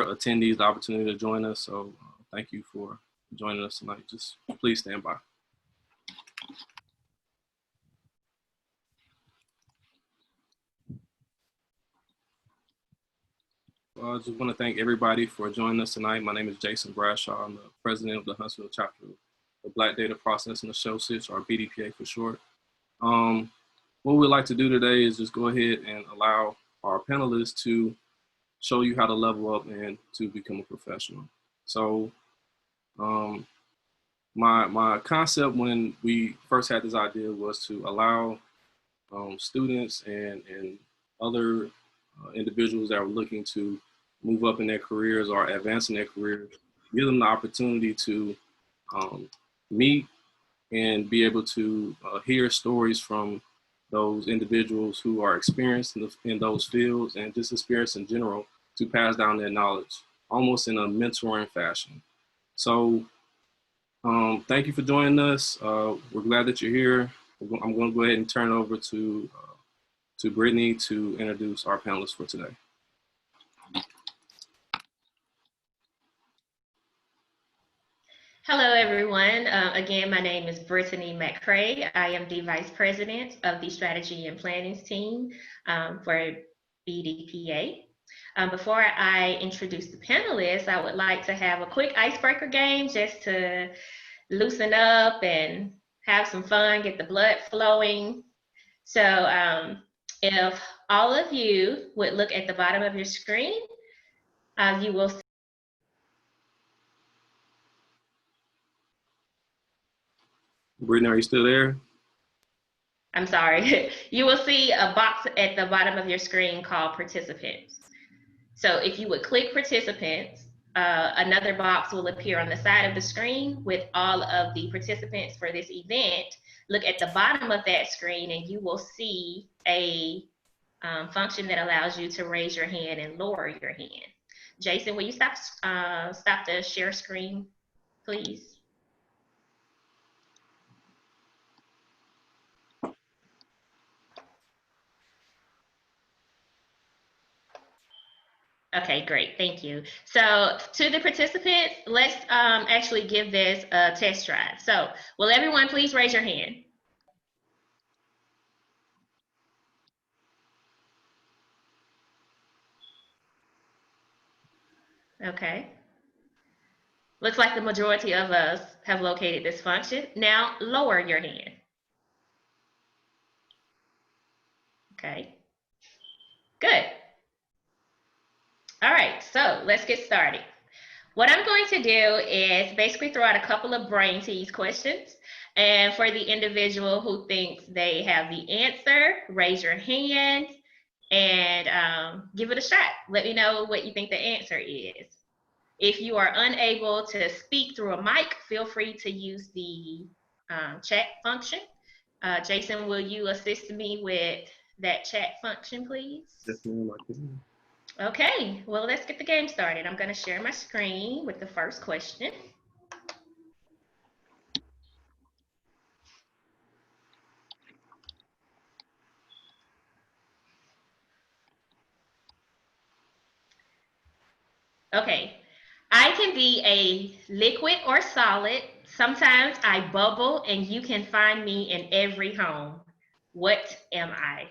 our attendees the opportunity to join us. So thank you for joining us tonight. Just please stand by. I just want to thank everybody for joining us tonight. My name is Jason Bradshaw. I'm the president of the Huntsville chapter of Black Data Processing Associates, or BDPA for short. What we'd like to do today is just go ahead and allow our panelists to show you how to level up and to become a professional. So my concept when we first had this idea was to allow students and other individuals that were looking to move up in their careers or advance in their careers, give them the opportunity to meet and be able to hear stories from those individuals who are experienced in those fields and just experience in general, to pass down their knowledge, almost in a mentoring fashion. So thank you for joining us. We're glad that you're here. I'm going to go ahead and turn it over to Brittany to introduce our panelists for today. Hello, everyone. Again, my name is Brittany McCrae. I am the Vice President of the Strategy and Planning team for BDPA. Before I introduce the panelists, I would like to have a quick icebreaker game just to loosen up and have some fun, get the blood flowing. So if all of you would look at the bottom of your screen, you will see. Brittany, are you still there? I'm sorry. You will see a box at the bottom of your screen called participants. So if you would click participants, another box will appear on the side of the screen with all of the participants for this event. Look at the bottom of that screen and you will see a function that allows you to raise your hand and lower your hand. Jason, will you stop the share screen, please? Okay, great, thank you. So to the participants, let's actually give this a test drive. So will everyone please raise your hand? Okay. Looks like the majority of us have located this function. Now lower your hand. Okay, good. All right, so let's get started. What I'm going to do is basically throw out a couple of brain tease questions. And for the individual who thinks they have the answer, raise your hand and give it a shot. Let me know what you think the answer is. If you are unable to speak through a mic, feel free to use the chat function. Jason, will you assist me with that chat function, please? Yes, ma'am, I can. Okay, well, let's get the game started. I'm going to share my screen with the first question. Okay, I can be a liquid or solid. Sometimes I bubble and you can find me in every home. What am I?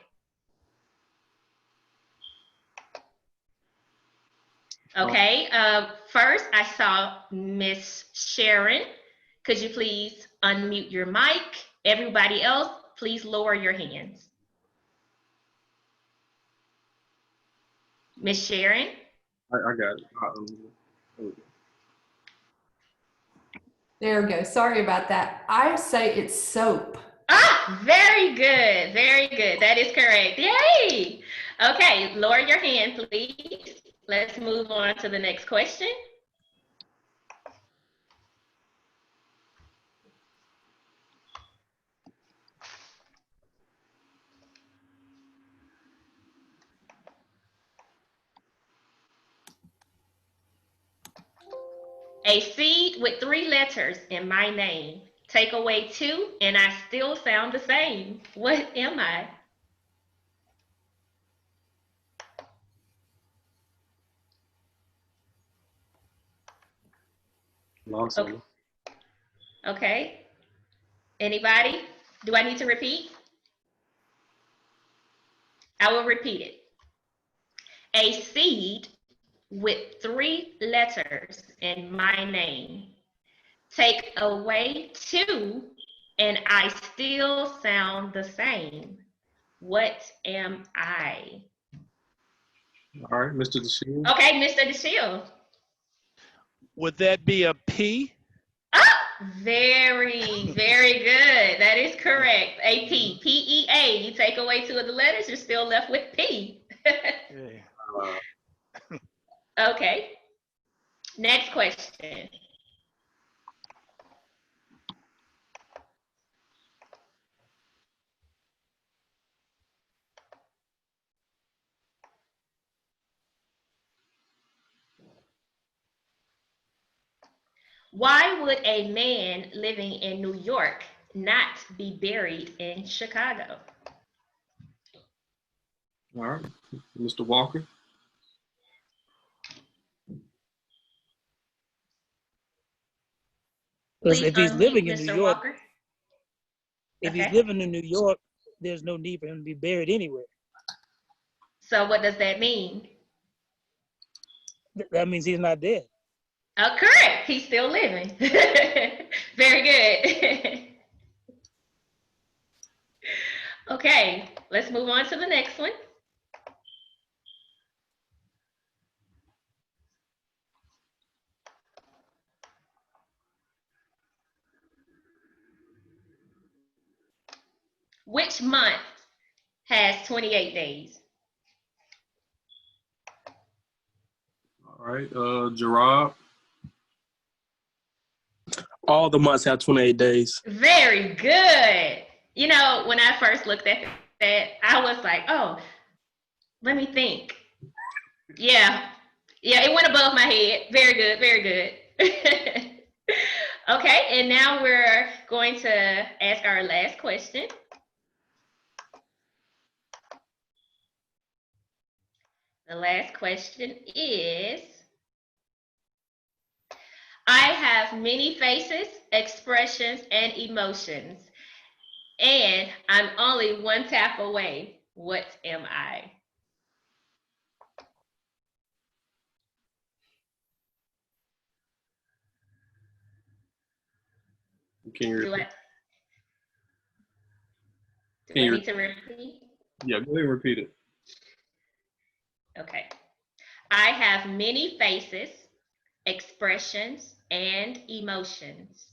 Okay, first I saw Miss Sharon. Could you please unmute your mic? Everybody else, please lower your hands. Miss Sharon? I got it. There we go. Sorry about that. I say it's soap. Ah, very good. Very good. That is correct. Yay! Okay, lower your hand, please. Let's move on to the next question. A seed with 3 letters in my name. Take away 2 and I still sound the same. What am I? Lawson. Okay. Anybody? Do I need to repeat? I will repeat it. A seed with 3 letters in my name. Take away 2 and I still sound the same. What am I? All right, Mr. DeShield. Okay, Mr. DeShield. Would that be a P? Oh, very, very good. That is correct. A P. P-E-A. You take away 2 of the letters, you're still left with P. Okay. Next question. Why would a man living in New York not be buried in Chicago? All right, Mr. Walker. Because if he's living in Mr. New York, Walker. if Okay. he's living in New York, there's no need for him to be buried anywhere. So what does that mean? That means he's not dead. Oh, correct. He's still living. Very good. Okay, let's move on to the next one. Which month has 28 days? All right, Gerard. All the months have 28 days. Very good. You know, when I first looked at that, I was like, oh, let me think. Yeah, it went above my head. Very good, very good. Okay, and now we're going to ask our last question. The last question is, I have many faces, expressions, and emotions, and I'm only 1 tap away. What am I? Can you Do repeat? I need to repeat? Yeah, go ahead and repeat it. Okay. I have many faces, expressions, and emotions,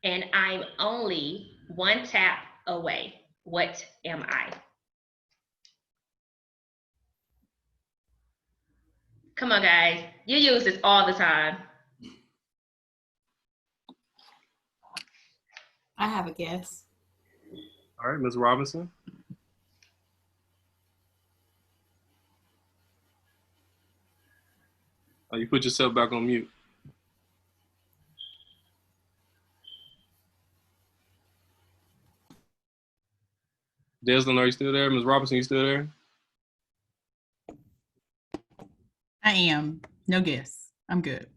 and I'm only 1 tap away. What am I? Come on, guys. You use this all the time. I have a guess. All right, Ms. Robinson. You put yourself back on mute. Desmond, are you still there? Ms. Robinson, you still there? I am. No guess. I'm good.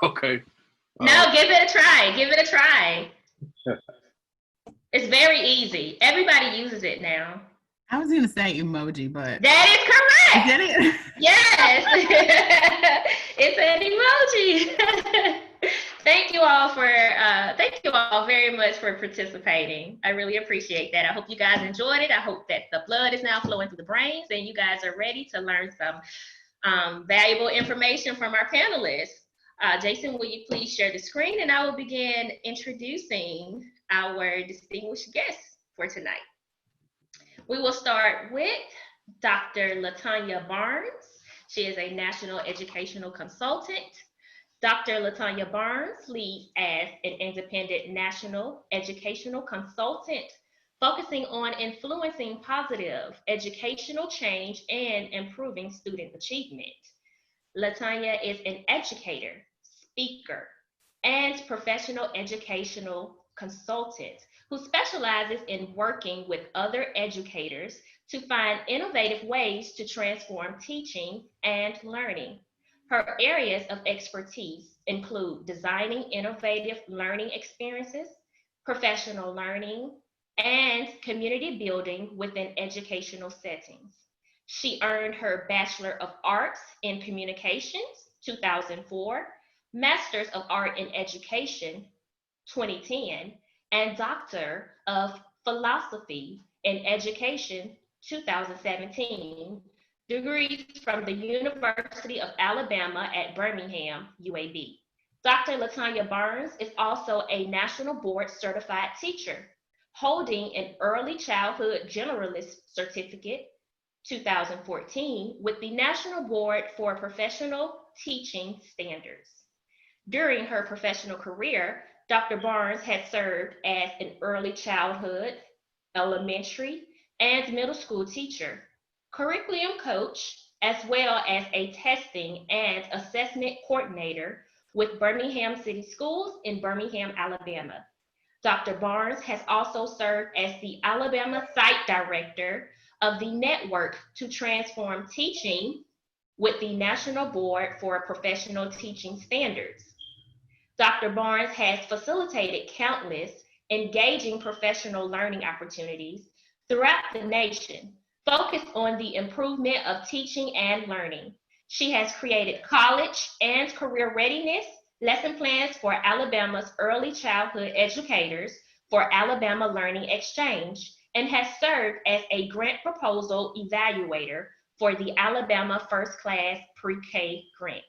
Okay. No, give it a try. Give it a try. It's very easy. Everybody uses it now. I was gonna say emoji, but That is correct. is that it? Yes. It's an emoji. Thank you all very much for participating. I really appreciate that. I hope you guys enjoyed it. I hope that the blood is now flowing through the brains and you guys are ready to learn some valuable information from our panelists. Jason, will you please share the screen, and I will begin introducing our distinguished guests for tonight. We will start with Dr. LaTonya Barnes. She is a national educational consultant. Dr. LaTonya Barnes leads as an independent national educational consultant, focusing on influencing positive educational change and improving student achievement. LaTonya is an educator, speaker, and professional educational consultant who specializes in working with other educators to find innovative ways to transform teaching and learning. Her areas of expertise include designing innovative learning experiences, professional learning, and community building within educational settings. She earned her Bachelor of Arts in Communications, 2004, Master's of Art in Education, 2010, and Doctor of Philosophy in Education, 2017, degrees from the University of Alabama at Birmingham, UAB. Dr. LaTonya Barnes is also a National Board Certified Teacher, holding an Early Childhood Generalist Certificate, 2014, with the National Board for Professional Teaching Standards. During her professional career, Dr. Barnes has served as an early childhood, elementary, and middle school teacher, curriculum coach, as well as a testing and assessment coordinator with Birmingham City Schools in Birmingham, Alabama. Dr. Barnes has also served as the Alabama Site Director of the Network to Transform Teaching with the National Board for Professional Teaching Standards. Dr. Barnes has facilitated countless engaging professional learning opportunities throughout the nation, focused on the improvement of teaching and learning. She has created college and career readiness lesson plans for Alabama's early childhood educators for Alabama Learning Exchange and has served as a grant proposal evaluator for the Alabama First Class Pre-K grant.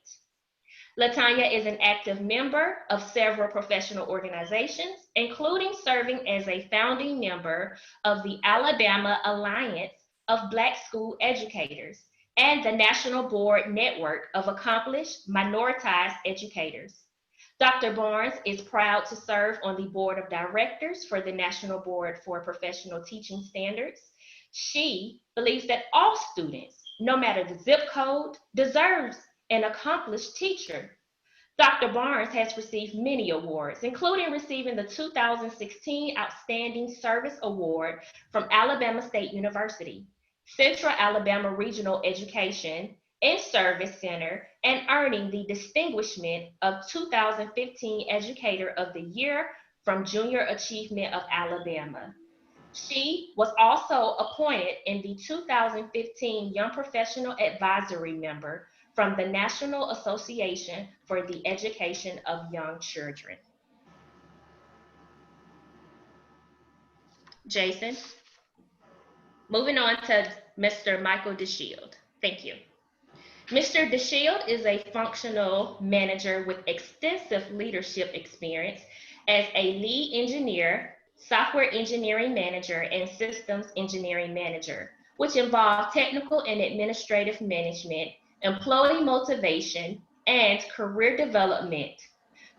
LaTonya is an active member of several professional organizations, including serving as a founding member of the Alabama Alliance of Black School Educators and the National Board Network of Accomplished Minoritized Educators. Dr. Barnes is proud to serve on the Board of Directors for the National Board for Professional Teaching Standards. She believes that all students, no matter the zip code, deserves an accomplished teacher. Dr. Barnes has received many awards, including receiving the 2016 Outstanding Service Award from Alabama State University, Central Alabama Regional Education and Service Center, and earning the distinguishment of 2015 Educator of the Year from Junior Achievement of Alabama. She was also appointed in the 2015 Young Professional Advisory Member from the National Association for the Education of Young Children. Jason. Moving on to Mr. Michael DeShield. Thank you. Mr. DeShield is a functional manager with extensive leadership experience as a lead engineer, software engineering manager, and systems engineering manager, which involve technical and administrative management, employee motivation, and career development.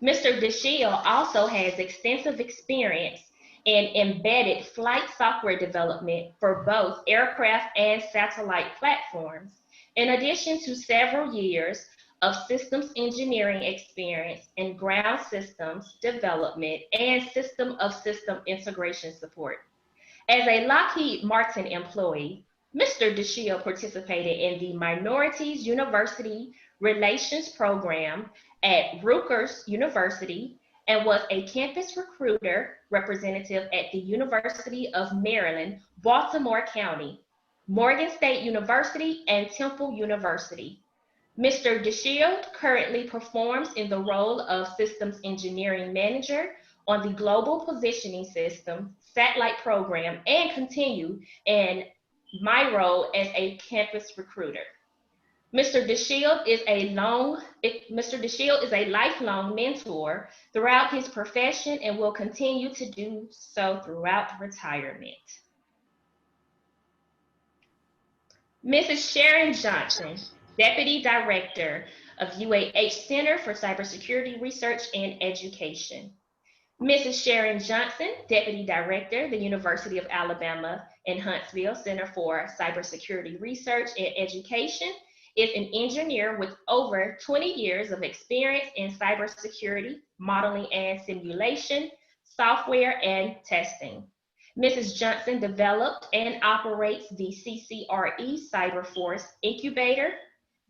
Mr. DeShield also has extensive experience in embedded flight software development for both aircraft and satellite platforms, in addition to several years of systems engineering experience in ground systems development and system integration support. As a Lockheed Martin employee, Mr. DeShield participated in the Minorities University Relations Program at Rutgers University and was a campus recruiter representative at the University of Maryland, Baltimore County, Morgan State University, and Temple University. Mr. DeShield currently performs in the role of Systems Engineering Manager on the Global Positioning System Satellite Program and continue in my role as a campus recruiter. Mr. DeShield is a lifelong mentor throughout his profession and will continue to do so throughout retirement. Mrs. Sharon Johnson, Deputy Director of UAH Center for Cybersecurity Research and Education. Mrs. Sharon Johnson, Deputy Director, the University of Alabama in Huntsville Center for Cybersecurity Research and Education, is an engineer with over 20 years of experience in cybersecurity, modeling and simulation, software, and testing. Mrs. Johnson developed and operates the CCRE Cyberforce Incubator,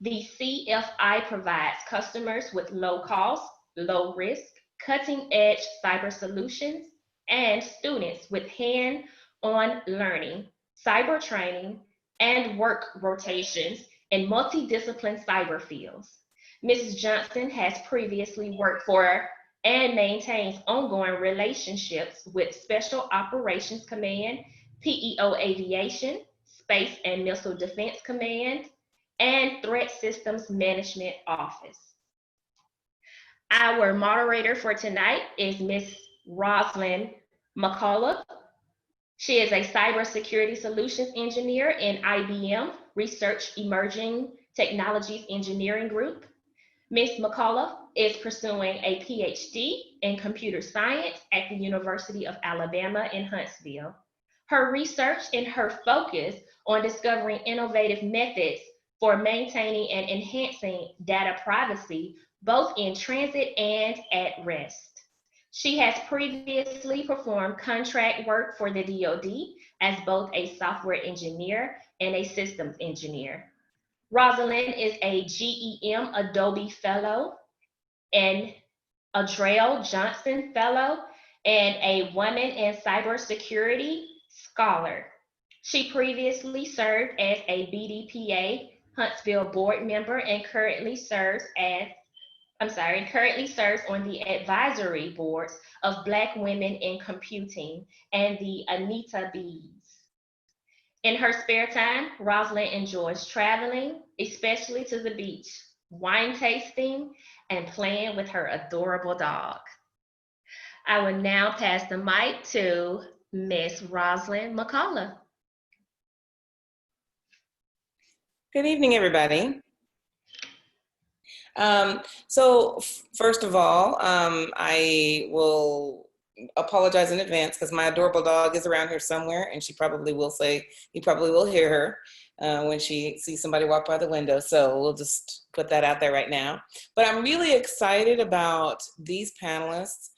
The CFI provides customers with low cost, low risk, cutting edge cyber solutions, and students with hand-on learning, cyber training, and work rotations in multidisciplinary cyber fields. Mrs. Johnson has previously worked for and maintains ongoing relationships with Special Operations Command, PEO Aviation, Space and Missile Defense Command, and Threat Systems Management Office. Our moderator for tonight is Ms. Rosalind McCullough. She is a cybersecurity solutions engineer in IBM Research Emerging Technologies Engineering Group. Ms. McCullough is pursuing a PhD in computer science at the University of Alabama in Huntsville. Her research and her focus on discovering innovative methods for maintaining and enhancing data privacy, both in transit and at rest. She has previously performed contract work for the DoD as both a software engineer and a systems engineer. Rosalind is a GEM Adobe Fellow, an Adrell Johnson Fellow, and a Women in Cybersecurity Scholar. She previously served as a BDPA Huntsville board member and currently serves on the advisory boards of Black Women in Computing and the Anita Bees. In her spare time, Rosalind enjoys traveling, especially to the beach, wine tasting, and playing with her adorable dog. I will now pass the mic to Miss Rosalind McCullough. Good evening, everybody. So first of all, I will apologize in advance because my adorable dog is around here somewhere, and she probably will say, you probably will hear her when she sees somebody walk by the window. So we'll just put that out there right now. But I'm really excited about these panelists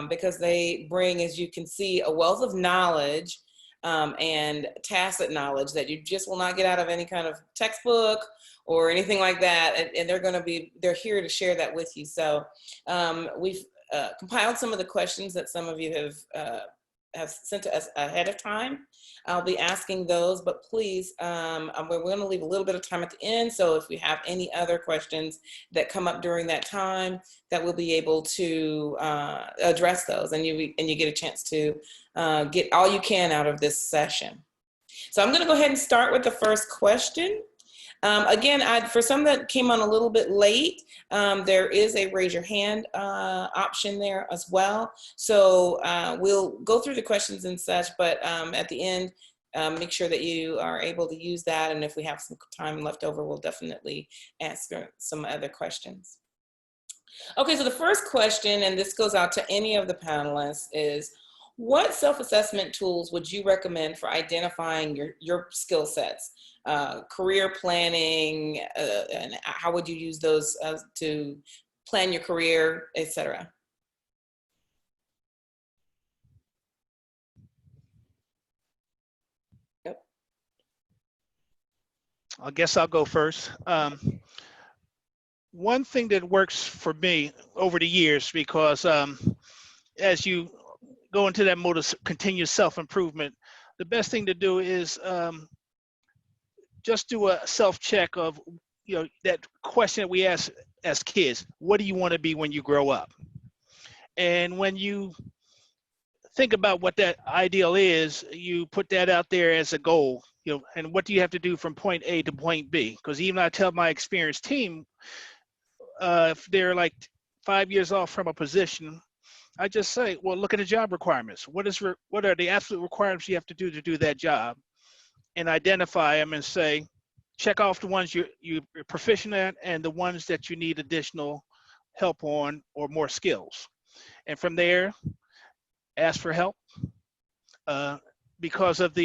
because they bring, as you can see, a wealth of knowledge and tacit knowledge that you just will not get out of any kind of textbook or anything like that. And they're here to share that with you. So we've compiled some of the questions that some of you have sent to us ahead of time. I'll be asking those, but please, we're going to leave a little bit of time at the end. So if we have any other questions that come up during that time, that we'll be able to address those, and you get a chance to get all you can out of this session. So I'm going to go ahead and start with the first question. Again, for some that came on a little bit late, there is a raise your hand option there as well. So we'll go through the questions and such, but at the end, make sure that you are able to use that. And if we have some time left over, we'll definitely ask some other questions. Okay, so the first question, and this goes out to any of the panelists, is what self-assessment tools would you recommend for identifying your skill sets? Career planning, and how would you use those to plan your career, etc.? Yep. I guess I'll go first. One thing that works for me over the years, because as you go into that mode of continuous self-improvement, the best thing to do is just do a self-check of, that question that we ask as kids: what do you want to be when you grow up? And when you think about what that ideal is, you put that out there as a goal, and what do you have to do from point A to point B? Because even I tell my experienced team, if they're like 5 years off from a position, I just say, well, look at the job requirements. What are the absolute requirements you have to do that job? And identify them and say, check off the ones you're proficient at and the ones that you need additional help on or more skills. And from there, ask for help. Because of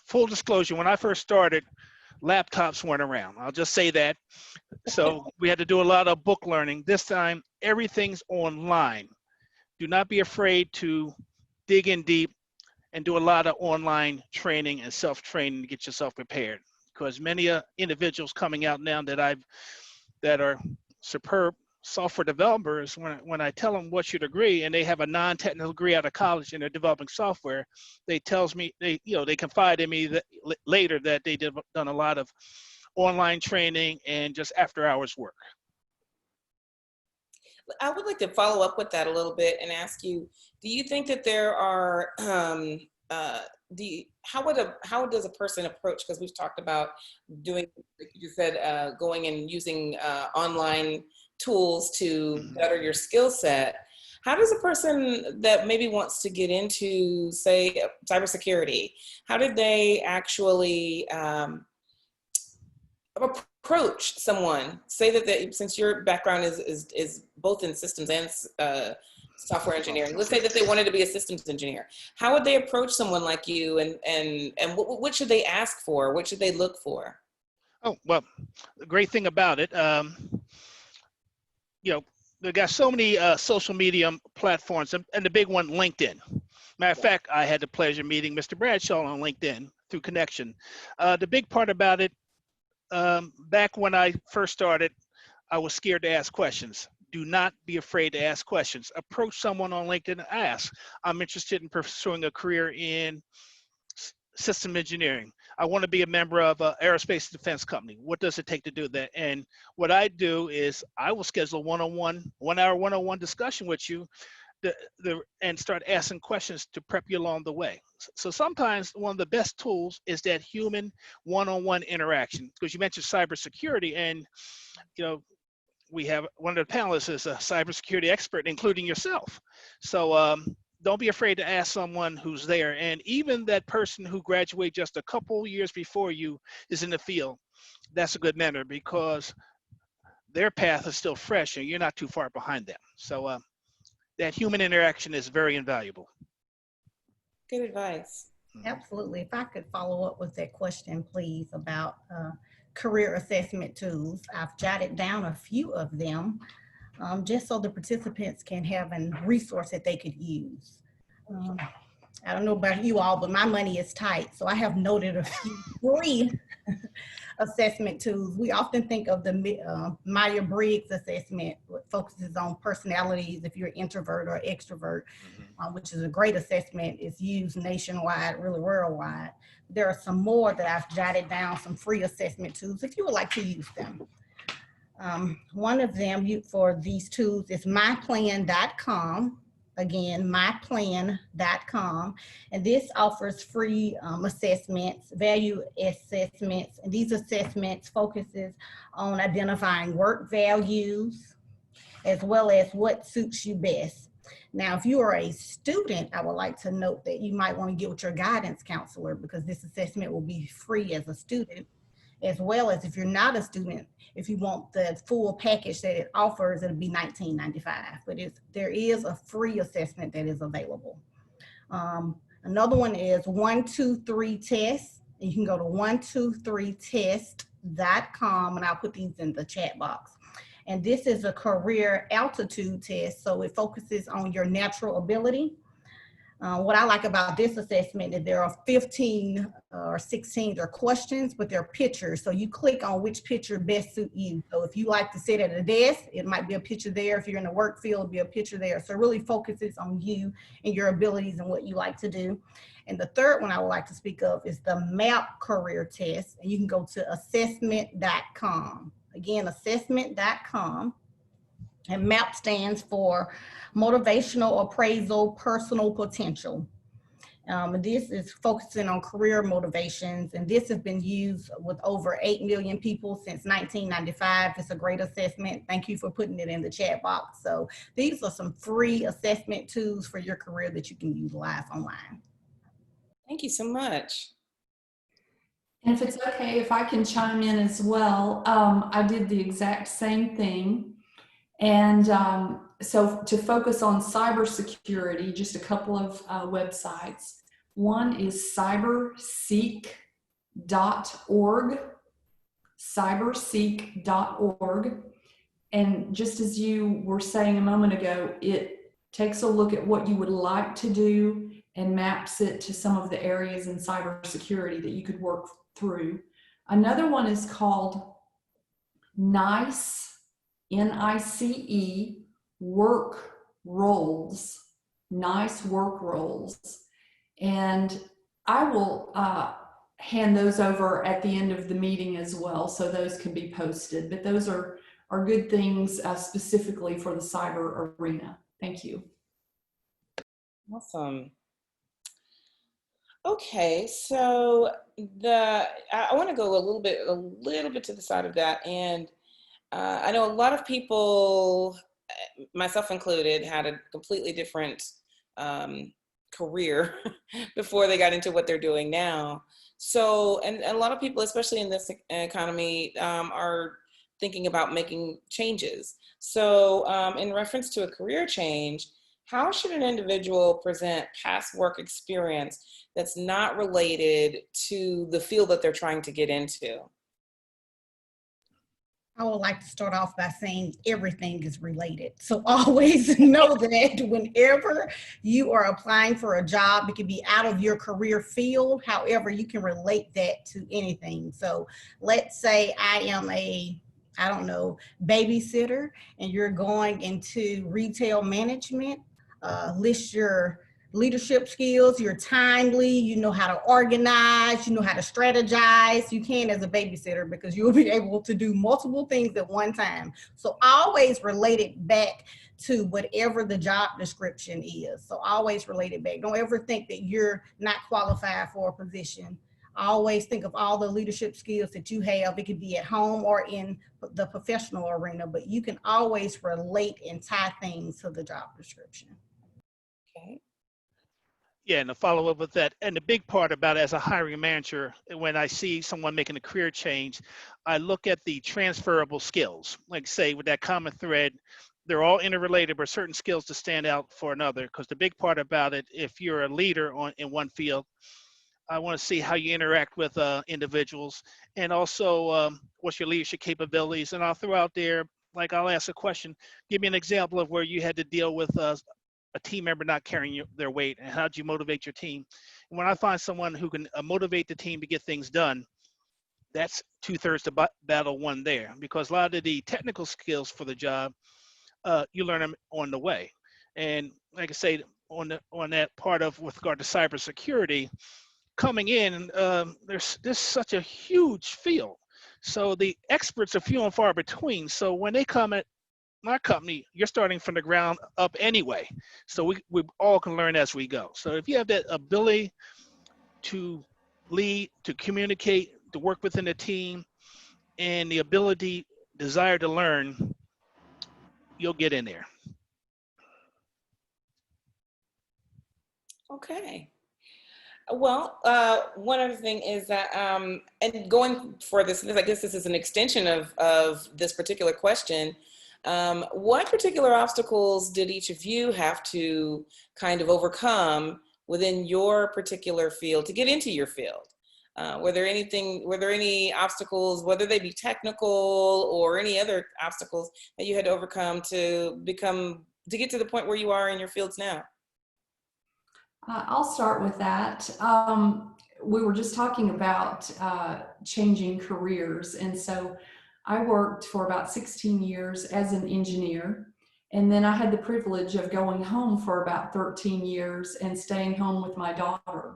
full disclosure, when I first started, laptops weren't around. I'll just say that. So we had to do a lot of book learning. This time, everything's online. Do not be afraid to dig in deep and do a lot of online training and self-training to get yourself prepared. because many individuals coming out now that are superb software developers, when I tell them what's your degree and they have a non-technical degree out of college and they're developing software, they confide in me that later that they done a lot of online training and just after hours work. I would like to follow up with that a little bit and ask you, do you think that there are, how does a person approach, because we've talked about doing, like you said, going and using online tools to better your skill set. How does a person that maybe wants to get into, say, cybersecurity, how did they actually approach someone? Say that since your background is both in systems and software engineering, let's say that they wanted to be a systems engineer. How would they approach someone like you, and what should they ask for? What should they look for? Oh, well, the great thing about it, they got so many social media platforms, and the big one, LinkedIn. Matter of fact, I had the pleasure of meeting Mr. Bradshaw on LinkedIn through connection. The big part about it, back when I first started, I was scared to ask questions. Do not be afraid to ask questions. Approach someone on LinkedIn and ask, I'm interested in pursuing a career in system engineering. I want to be a member of an aerospace defense company. What does it take to do that? And what I do is I will schedule one-hour one-on-one discussion with you and start asking questions to prep you along the way. So sometimes one of the best tools is that human one-on-one interaction, because you mentioned cybersecurity, and we have one of the panelists is a cybersecurity expert, including yourself. So don't be afraid to ask someone who's there. And even that person who graduated just a couple years before you is in the field, that's a good mentor, because their path is still fresh and you're not too far behind them. So that human interaction is very invaluable. Good advice. Absolutely. If I could follow up with that question, please, about career assessment tools. I've jotted down a few of them just so the participants can have a resource that they could use. I don't know about you all, but my money is tight, so I have noted a few free assessment tools. We often think of the Myers-Briggs assessment, which focuses on personalities, if you're an introvert or extrovert, which is a great assessment. It's used nationwide, really worldwide. There are some more that I've jotted down, some free assessment tools, if you would like to use them. One of them for these tools is myplan.com. Again, myplan.com. And this offers free assessments, value assessments. And these assessments focuses on identifying work values, as well as what suits you best. Now, if you are a student, I would like to note that you might want to get with your guidance counselor, because this assessment will be free as a student, as well as if you're not a student, if you want the full package that it offers, it'll be $19.95. But there is a free assessment that is available. Another one is 123 Test. You can go to 123test.com, and I'll put these in the chat box. And this is a career altitude test, so it focuses on your natural ability. What I like about this assessment is there are 15 or 16 questions, but they're pictures. So you click on which picture best suit you. So if you like to sit at a desk, it might be a picture there. If you're in the work field, it'll be a picture there. So it really focuses on you and your abilities and what you like to do. And the third one I would like to speak of is the MAP career test. And you can go to assessment.com. Again, assessment.com. And MAP stands for Motivational Appraisal Personal Potential. This is focusing on career motivations, and this has been used with over 8 million people since 1995. It's a great assessment. Thank you for putting it in the chat box. So these are some free assessment tools for your career that you can utilize online. Thank you so much. And if it's okay, if I can chime in as well, I did the exact same thing. And so to focus on cybersecurity, just a couple of websites. One is cyberseek.org, cyberseek.org. And just as you were saying a moment ago, it takes a look at what you would like to do and maps it to some of the areas in cybersecurity that you could work through. Another one is called NICE, N-I-C-E, work roles, NICE work roles. And I will hand those over at the end of the meeting as well, so those can be posted. But those are good things specifically for the cyber arena. Thank you. Awesome. Okay, so I want to go a little bit to the side of that, and I know a lot of people, myself included, had a completely different career before they got into what they're doing now. So, and a lot of people, especially in this economy, are thinking about making changes. So, in reference to a career change, how should an individual present past work experience that's not related to the field that they're trying to get into? I would like to start off by saying everything is related. So always know that whenever you are applying for a job, it can be out of your career field. However, you can relate that to anything. So let's say I am I don't know, babysitter, and you're going into retail management. List your leadership skills, you're timely, you know how to organize, you know how to strategize. You can as a babysitter because you'll be able to do multiple things at one time. So always relate it back to whatever the job description is. So always relate it back. Don't ever think that you're not qualified for a position. Always think of all the leadership skills that you have. It could be at home or in the professional arena, but you can always relate and tie things to the job description. Okay. Yeah, and to follow up with that, and the big part about it as a hiring manager, when I see someone making a career change, I look at the transferable skills. Like say with that common thread, they're all interrelated, but certain skills to stand out for another. Because the big part about it, if you're a leader in one field, I want to see how you interact with individuals, and also what's your leadership capabilities. And I'll throw out there, like I'll ask a question, give me an example of where you had to deal with a team member not carrying their weight, and how do you motivate your team? And when I find someone who can motivate the team to get things done, that's 2/3 the battle won there, because a lot of the technical skills for the job, you learn them on the way. And like I say, on that part of with regard to cybersecurity, coming in, there's such a huge field. So the experts are few and far between. So when they come at my company, you're starting from the ground up anyway. So we all can learn as we go. So if you have that ability to lead, to communicate, to work within a team, and the ability, desire to learn, you'll get in there. Okay. Well, one other thing is that, and going for this, I guess this is an extension of this particular question. What particular obstacles did each of you have to kind of overcome within your particular field to get into your field? Were there any obstacles, whether they be technical or any other obstacles that you had to overcome to get to the point where you are in your fields now? I'll start with that. We were just talking about changing careers. And so I worked for about 16 years as an engineer. And then I had the privilege of going home for about 13 years and staying home with my daughter.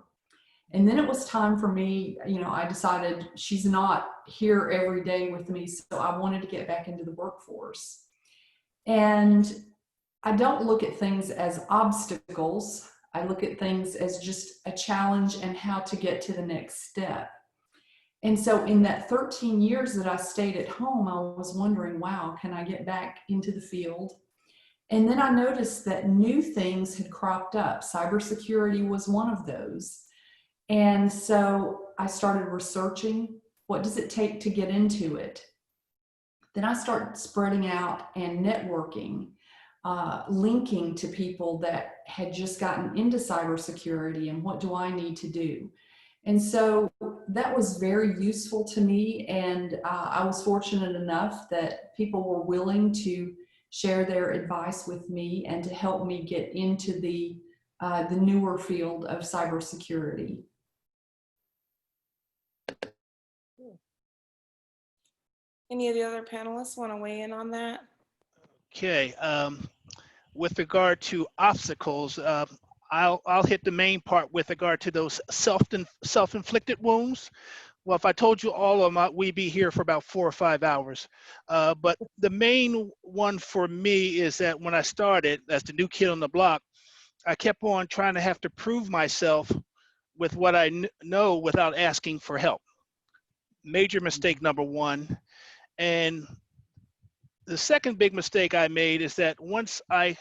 And then it was time for me, I decided she's not here every day with me. So I wanted to get back into the workforce. And I don't look at things as obstacles. I look at things as just a challenge and how to get to the next step. And so in that 13 years that I stayed at home, I was wondering, wow, can I get back into the field? And then I noticed that new things had cropped up. Cybersecurity was one of those. And so I started researching, what does it take to get into it? Then I started spreading out and networking, linking to people that had just gotten into cybersecurity and what do I need to do. And so that was very useful to me, and I was fortunate enough that people were willing to share their advice with me and to help me get into the newer field of cybersecurity. Any of the other panelists want to weigh in on that? Okay. With regard to obstacles, I'll hit the main part with regard to those self-inflicted wounds. Well, if I told you all of them, we'd be here for about 4 or 5 hours. But the main one for me is that when I started as the new kid on the block, I kept on trying to have to prove myself with what I know without asking for help. Major mistake number one. And the second big mistake I made is that once I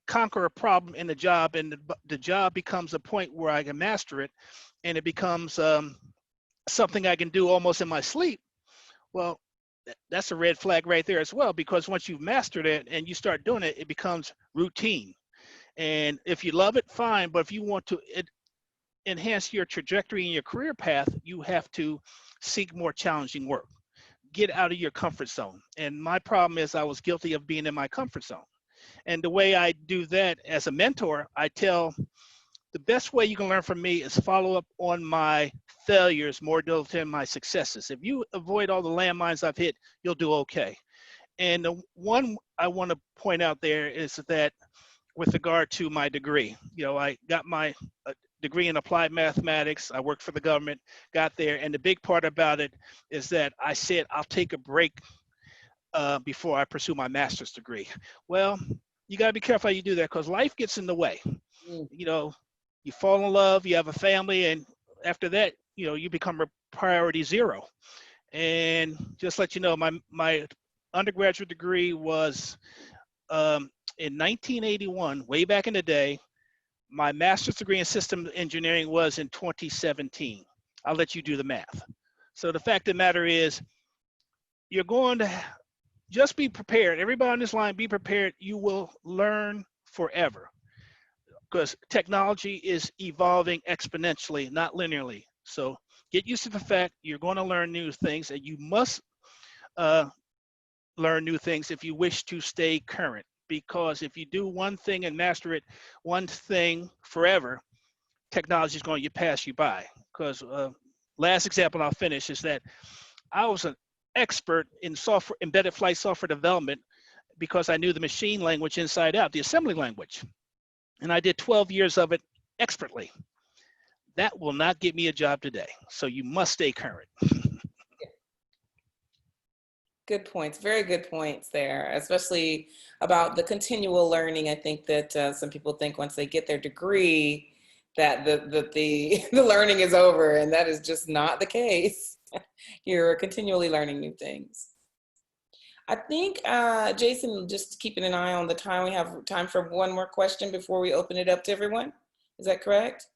conquer a problem in the job and the job becomes a point where I can master it and it becomes something I can do almost in my sleep, well, that's a red flag right there as well, because once you've mastered it and you start doing it, it becomes routine. And if you love it, fine. But if you want to enhance your trajectory in your career path, you have to seek more challenging work. Get out of your comfort zone. And my problem is I was guilty of being in my comfort zone. And the way I do that as a mentor, I tell the best way you can learn from me is follow up on my failures more than my successes. If you avoid all the landmines I've hit, you'll do okay. And the one I want to point out there is that with regard to my degree, I got my degree in applied mathematics. I worked for the government, got there. And the big part about it is that I said, I'll take a break before I pursue my master's degree. Well, you got to be careful how you do that, because life gets in the way. You fall in love, you have a family, and after that, you become a priority zero. And just let you know, my undergraduate degree was in 1981, way back in the day. My master's degree in systems engineering was in 2017. I'll let you do the math. So the fact of the matter is, you're going to just be prepared. Everybody on this line, be prepared. You will learn forever, because technology is evolving exponentially, not linearly. So get used to the fact you're going to learn new things, and you must learn new things if you wish to stay current. Because if you do one thing and master it, one thing forever, technology is going to pass you by. Because last example I'll finish is that I was an expert in embedded flight software development because I knew the machine language inside out, the assembly language. And I did 12 years of it expertly. That will not get me a job today. So you must stay current. Good points, very good points there, especially about the continual learning. I think that some people think once they get their degree that the learning is over, and that is just not the case. You're continually learning new things. I think, Jason, just keeping an eye on the time, we have time for one more question before we open it up to everyone. Is that correct?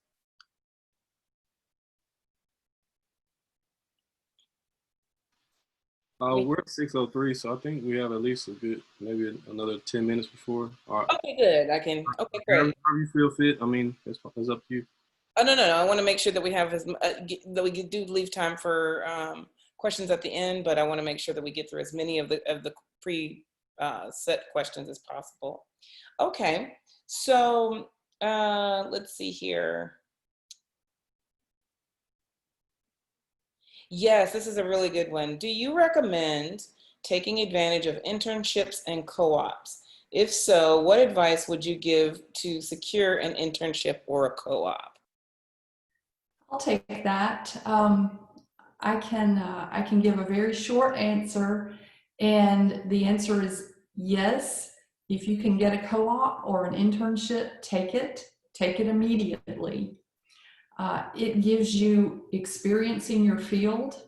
We're at 6:03, so I think we have at least a good, maybe another 10 minutes before. Okay, good. Okay, great. However you feel fit. I mean, it's up to you. Oh, no. I want to make sure that we have that we do leave time for questions at the end, but I want to make sure that we get through as many of the pre-set questions as possible. Okay, so let's see here. Yes, this is a really good one. Do you recommend taking advantage of internships and co-ops? If so, what advice would you give to secure an internship or a co-op? I'll take that. I can give a very short answer, and the answer is yes. If you can get a co-op or an internship, take it immediately. It gives you experience in your field,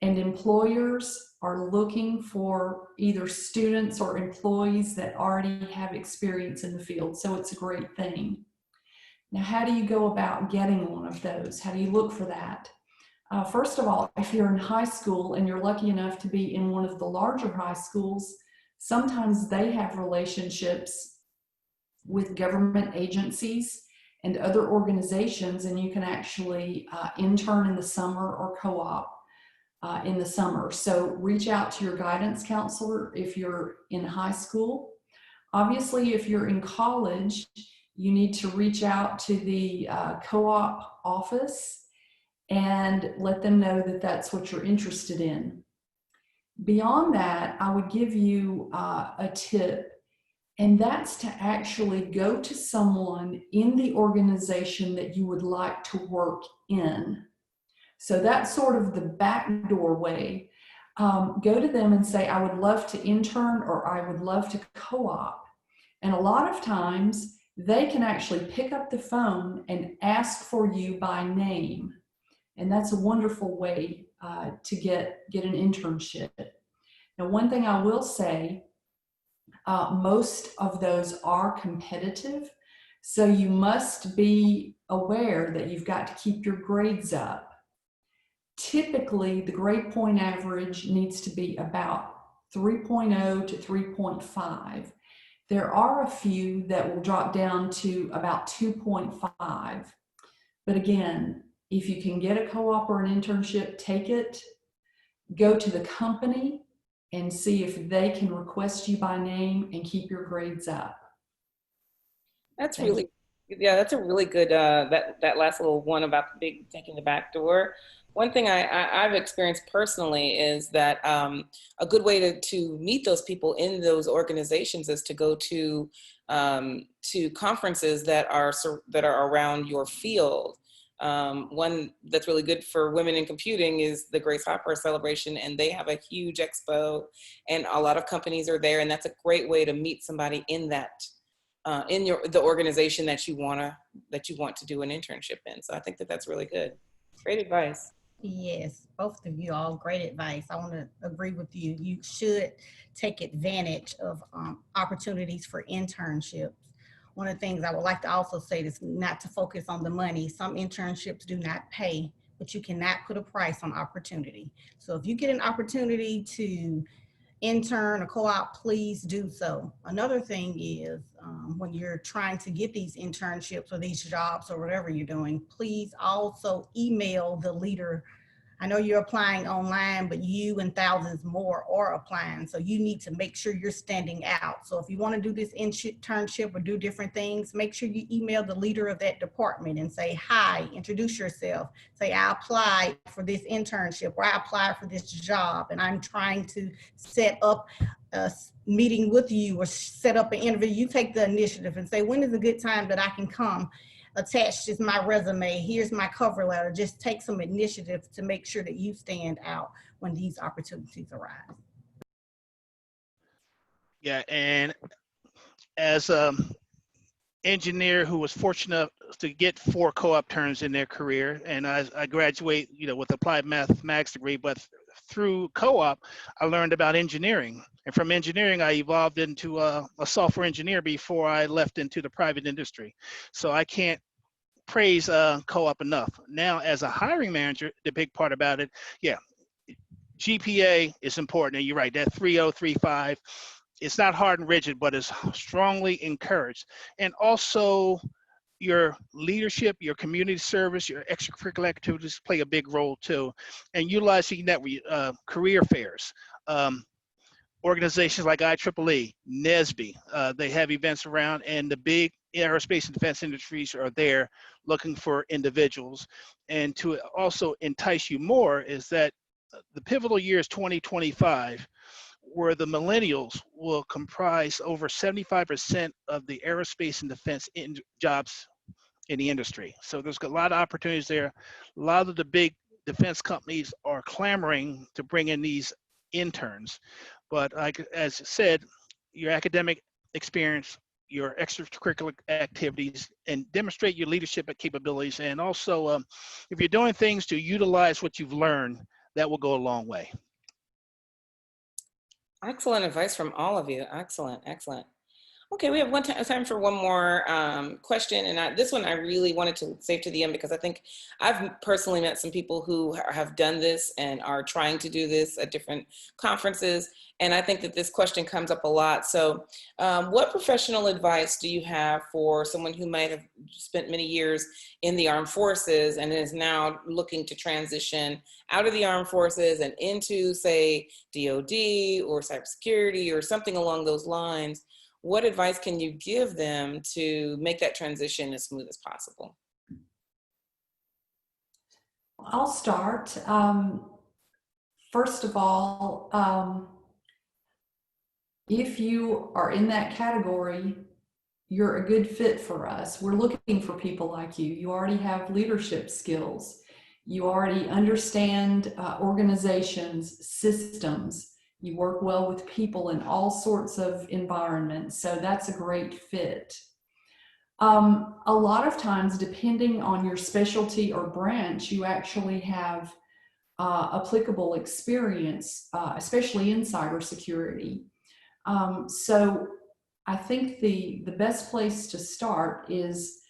and employers are looking for either students or employees that already have experience in the field, so it's a great thing. Now, how do you go about getting one of those? How do you look for that? First of all, if you're in high school and you're lucky enough to be in one of the larger high schools, sometimes they have relationships with government agencies and other organizations, and you can actually intern in the summer or co-op in the summer. So reach out to your guidance counselor if you're in high school. Obviously, if you're in college, you need to reach out to the co-op office and let them know that that's what you're interested in. Beyond that, I would give you a tip, and that's to actually go to someone in the organization that you would like to work in. So that's sort of the backdoor way. Go to them and say, I would love to intern, or I would love to co-op. And a lot of times they can actually pick up the phone and ask for you by name. And that's a wonderful way to get an internship. Now, one thing I will say, most of those are competitive. So you must be aware that you've got to keep your grades up. Typically, the grade point average needs to be about 3.0 to 3.5. There are a few that will drop down to about 2.5. But again, if you can get a co-op or an internship, take it. Go to the company and see if they can request you by name and keep your grades up. That's really, yeah, that's a really good, that last little one about taking the back door. One thing I've experienced personally is that a good way to meet those people in those organizations is to go to conferences that are around your field. One that's really good for women in computing is the Grace Hopper celebration, and they have a huge expo, and a lot of companies are there, and that's a great way to meet somebody in that in the organization that you want to do an internship in. So I think that's really good. Great advice. Yes, both of you all great advice. I want to agree with you. You should take advantage of opportunities for internships. One of the things I would like to also say is not to focus on the money. Some internships do not pay, but you cannot put a price on opportunity. So if you get an opportunity to intern or co-op, please do so. Another thing is when you're trying to get these internships or these jobs or whatever you're doing, please also email the leader. I know you're applying online, but you and thousands more are applying. So you need to make sure you're standing out. So if you want to do this internship or do different things, make sure you email the leader of that department and say, hi, introduce yourself. Say, I applied for this internship, or I applied for this job, and I'm trying to set up a meeting with you or set up an interview. You take the initiative and say, when is a good time that I can come? Attached is my resume. Here's my cover letter. Just take some initiative to make sure that you stand out when these opportunities arise. Yeah, and as an engineer who was fortunate to get 4 co-op terms in their career, and I graduate, with applied mathematics degree, but through co-op, I learned about engineering. And from engineering, I evolved into a software engineer before I left into the private industry. So I can't praise co-op enough. Now, as a hiring manager, the big part about it, yeah, GPA is important. And you're right, that 3.0, 3.5, it's not hard and rigid, but it's strongly encouraged. And also your leadership, your community service, your extracurricular activities play a big role too. And utilizing that career fairs. Organizations like IEEE, NSBE, they have events around, and the big aerospace and defense industries are there looking for individuals. And to also entice you more is that the pivotal year is 2025, where the millennials will comprise over 75% of the aerospace and defense jobs in the industry. So there's a lot of opportunities there. A lot of the big defense companies are clamoring to bring in these interns. But as said, your academic experience, your extracurricular activities, and demonstrate your leadership capabilities. And also, if you're doing things to utilize what you've learned, that will go a long way. Excellent advice from all of you. Excellent, excellent. Okay, we have time for one more question, and this one I really wanted to save to the end because I think I've personally met some people who have done this and are trying to do this at different conferences, and I think that this question comes up a lot. So what professional advice do you have for someone who might have spent many years in the armed forces and is now looking to transition out of the armed forces and into, say, DOD or cybersecurity or something along those lines? What advice can you give them to make that transition as smooth as possible? I'll start. first of all, if you are in that category, you're a good fit for us. We're looking for people like you. You already have leadership skills. You already understand organizations, systems. You work well with people in all sorts of environments. So that's a great fit. A lot of times, depending on your specialty or branch, you actually have applicable experience, especially in cybersecurity. So I think the best place to start is,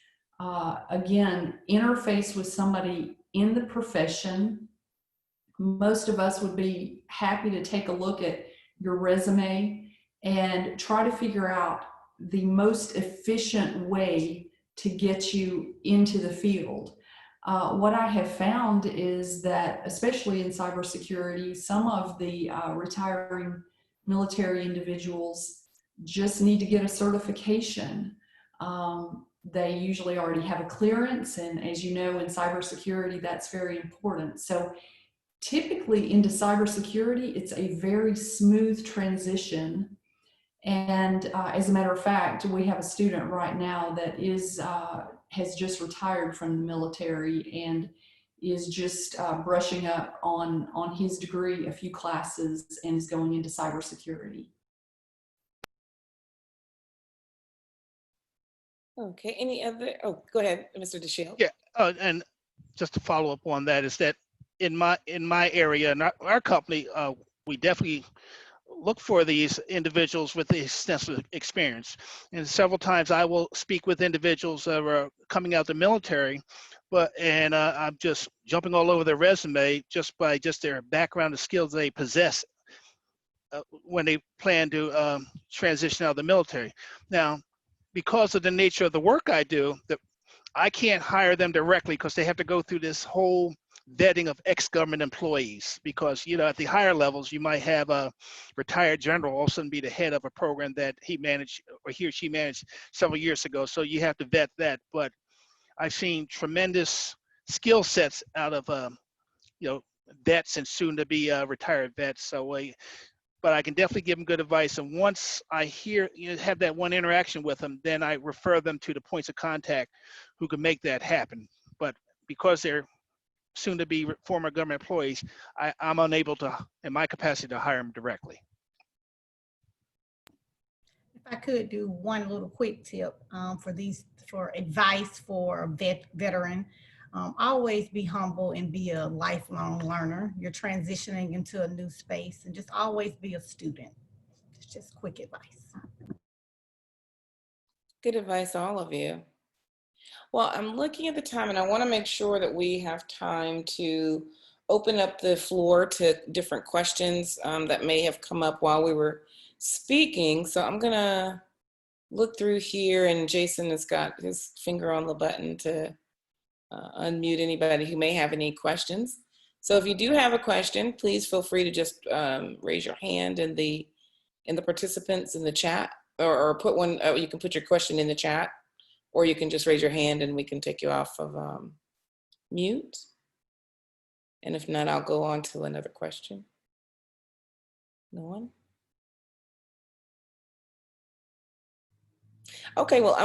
again, interface with somebody in the profession. Most of us would be happy to take a look at your resume and try to figure out the most efficient way to get you into the field. What I have found is that, especially in cybersecurity, some of the retiring military individuals just need to get a certification. They usually already have a clearance, and as you know, in cybersecurity, that's very important. So typically into cybersecurity, it's a very smooth transition. And as a matter of fact, we have a student right now that is has just retired from the military and is just brushing up on his degree, a few classes, and is going into cybersecurity. Okay, any other, oh, go ahead, Mr. DeShield. Yeah, and just to follow up on that is that in my area and our company, we definitely look for these individuals with the extensive experience. And several times I will speak with individuals that are coming out the military, and I'm just jumping all over their resume just by their background and skills they possess when they plan to transition out of the military. Now, because of the nature of the work I do, I can't hire them directly because they have to go through this whole vetting of ex-government employees, because at the higher levels you might have a retired general all of a sudden be the head of a program that he managed or he or she managed several years ago, so you have to vet that. But I've seen tremendous skill sets out of vets and soon to be retired vets. So but I can definitely give them good advice, and once I have that one interaction with them, then I refer them to the points of contact who can make that happen. But because they're soon to be former government employees, I'm unable to, in my capacity, to hire them directly. If I could do one little quick tip for advice for a veteran, always be humble and be a lifelong learner. You're transitioning into a new space, and just always be a student. It's just quick advice. Good advice, all of you. Well, I'm looking at the time, and I want to make sure that we have time to open up the floor to different questions that may have come up while we were speaking. So I'm going to look through here, and Jason has got his finger on the button to unmute anybody who may have any questions. So if you do have a question, please feel free to just raise your hand in the participants in the chat, or put one. You can put your question in the chat, or you can just raise your hand and we can take you off of mute. And if not, I'll go on to another question. No one? Okay, well, I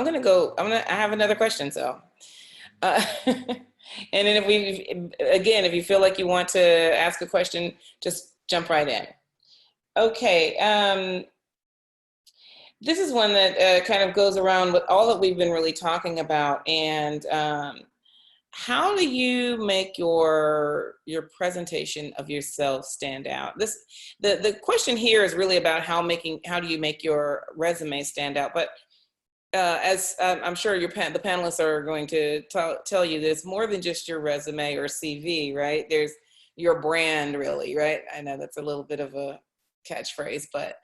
have another question, so. And then if you feel like you want to ask a question, just jump right in. Okay, this is one that kind of goes around with all that we've been really talking about. And how do you make your presentation of yourself stand out? The question here is really about how do you make your resume stand out? But as I'm sure the panelists are going to tell you, there's more than just your resume or CV, right? There's your brand, really, right? I know that's a little bit of a catchphrase, but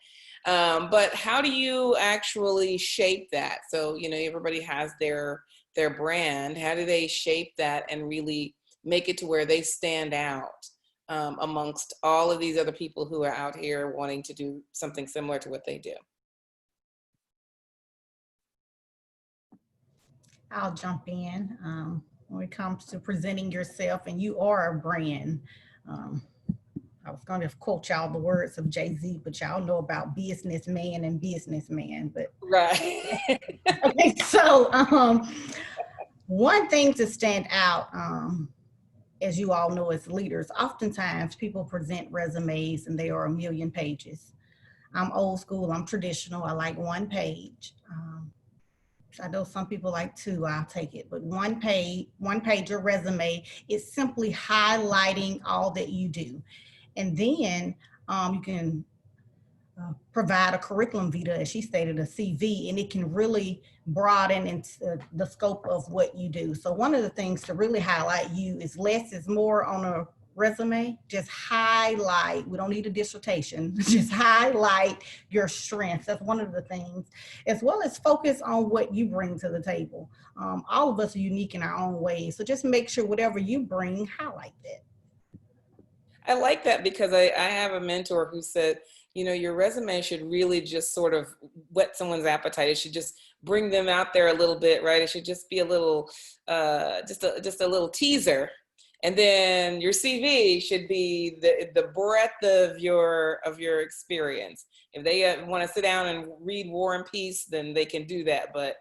how do you actually shape that? So, everybody has their brand. How do they shape that and really make it to where they stand out amongst all of these other people who are out here wanting to do something similar to what they do? I'll jump in. When it comes to presenting yourself, and you are a brand, I was going to quote y'all the words of Jay-Z, but y'all know about businessman and businessman. But Right. okay, so one thing to stand out, as you all know as leaders, oftentimes people present resumes and they are a million pages. I'm old school, I'm traditional, I like one page. I know some people like two, I'll take it, but one page, your resume is simply highlighting all that you do. And then you can provide a curriculum vitae, as she stated, a CV, and it can really broaden into the scope of what you do. So one of the things to really highlight you is less is more on a resume. Just highlight, we don't need a dissertation, just highlight your strengths. That's one of the things, as well as focus on what you bring to the table. All of us are unique in our own ways. So just make sure whatever you bring, highlight that. I like that because I have a mentor who said, you know, your resume should really just sort of whet someone's appetite. It should just bring them out there a little bit, right? It should just be a little, just a little teaser. And then your CV should be the breadth of your experience. If they want to sit down and read War and Peace, then they can do that. But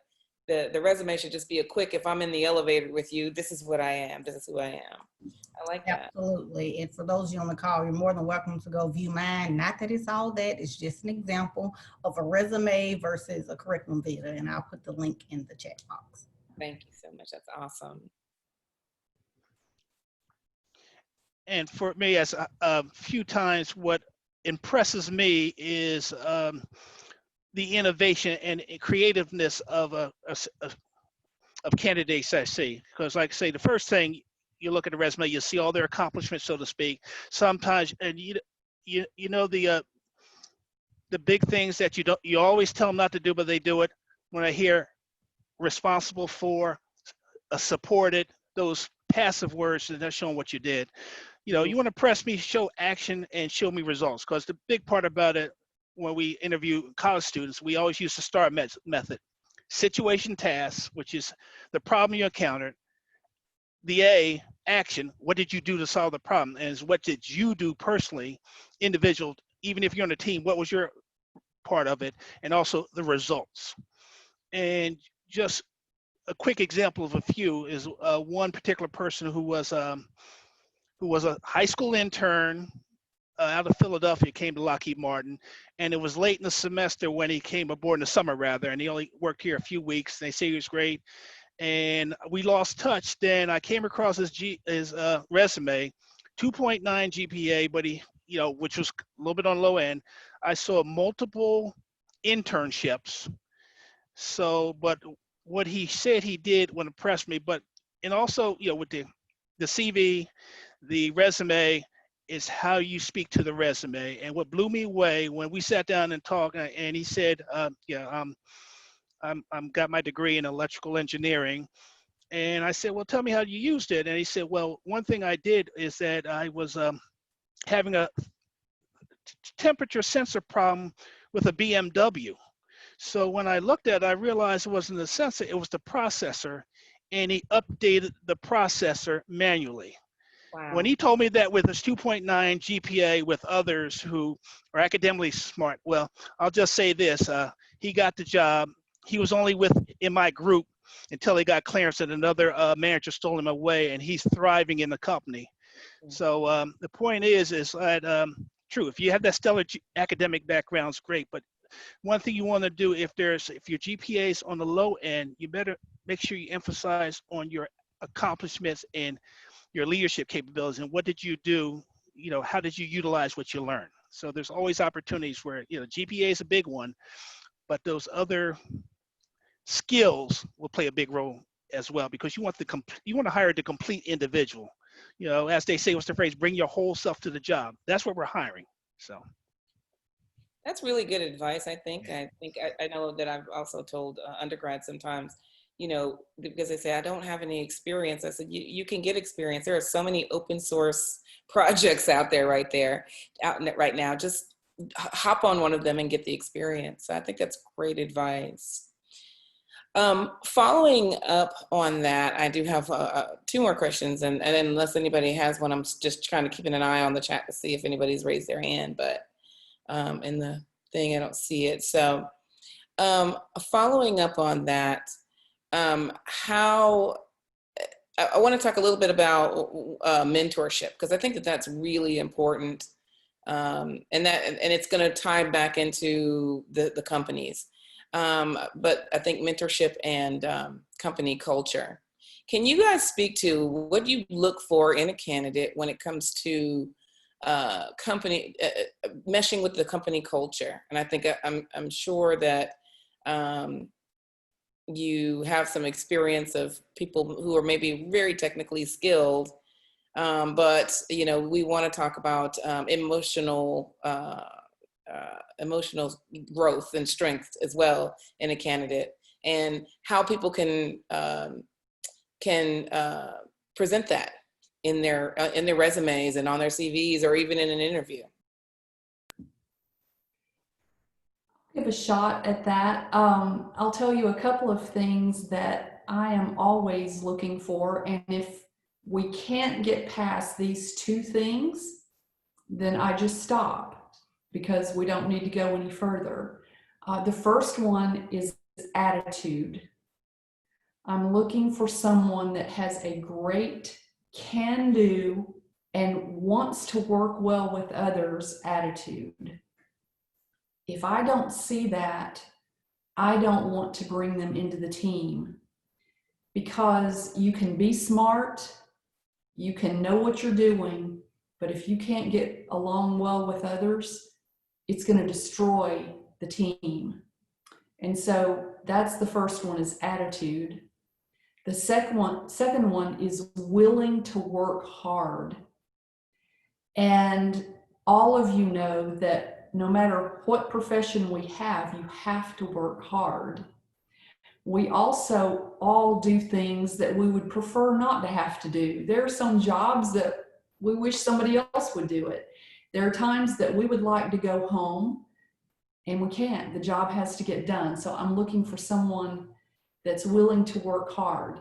the resume should just be a quick, if I'm in the elevator with you, this is what I am, this is who I am. I like that. Absolutely. And for those of you on the call, you're more than welcome to go view mine. Not that it's all that, it's just an example of a resume versus a curriculum vitae. And I'll put the link in the chat box. Thank you so much. That's awesome. And for me, as a few times, what impresses me is the innovation and creativeness of candidates I see. Because like I say, the first thing you look at the resume, you see all their accomplishments, so to speak. Sometimes, and you know the big things that you always tell them not to do, but they do it. When I hear responsible for, supported, those passive words, and they're showing what you did. You know, you want to press me, show action, and show me results. Because the big part about it, when we interview college students, we always use the STAR method. Situation, task, which is the problem you encountered. The A, action, what did you do to solve the problem? And what did you do personally, individual, even if you're on a team, what was your part of it? And also the results. And just a quick example of a few is one particular person who was a high school intern out of Philadelphia, came to Lockheed Martin, and it was late in the semester when he came aboard in the summer rather, and he only worked here a few weeks. They say he was great, and we lost touch. Then I came across his resume, 2.9 GPA, but he, you know, which was a little bit on low end. I saw multiple internships. So, but what he said he did would impress me, but, and also, you know, with the CV, the resume is how you speak to the resume. And what blew me away when we sat down and talked, and he said, yeah, I'm got my degree in electrical engineering. And I said, well, tell me how you used it. And he said, well, one thing I did is that I was having a temperature sensor problem with a BMW. So when I looked at it, I realized it wasn't the sensor, it was the processor. And he updated the processor manually. Wow. When he told me that with his 2.9 GPA with others who are academically smart, well, I'll just say this, he got the job. He was only in my group until he got clearance and another manager stole him away, and he's thriving in the company. So the point is that, true, if you have that stellar academic background, it's great, but one thing you want to do if your GPA is on the low end, you better make sure you emphasize on your accomplishments and your leadership capabilities and what did you do, you know, how did you utilize what you learned. So there's always opportunities where, you know, GPA is a big one, but those other skills will play a big role as well, because you want to hire the complete individual. You know, as they say, what's the phrase, bring your whole self to the job. That's what we're hiring. So that's really good advice. I know that I've also told undergrads sometimes, you know, because they say, I don't have any experience. I said, you can get experience. There are so many open source projects out there right now. Just hop on one of them and get the experience. So I think that's great advice. Following up on that, I do have 2 more questions, and unless anybody has one, I'm just trying to keep an eye on the chat to see if anybody's raised their hand, but in the thing, I don't see it. So following up on that, how I want to talk a little bit about mentorship, because I think that that's really important, and it's going to tie back into the companies. But I think mentorship and company culture. Can you guys speak to what you look for in a candidate when it comes to company meshing with the company culture? And I think I'm sure that you have some experience of people who are maybe very technically skilled, but we want to talk about emotional growth and strength as well in a candidate, and how people can present that in their resumes and on their CVs, or even in an interview. Give a shot at that. I'll tell you a couple of things that I am always looking for, and if we can't get past these 2 things, then I just stop, because we don't need to go any further. The first one is attitude. I'm looking for someone that has a great can-do and wants to work well with others attitude. If I don't see that, I don't want to bring them into the team, because you can be smart, you can know what you're doing, but if you can't get along well with others, it's going to destroy the team. And so that's the first one, is attitude. The second one is willing to work hard. And all of you know that no matter what profession we have, you have to work hard. We also all do things that we would prefer not to have to do. There are some jobs that we wish somebody else would do it. There are times that we would like to go home and we can't. The job has to get done. So I'm looking for someone that's willing to work hard.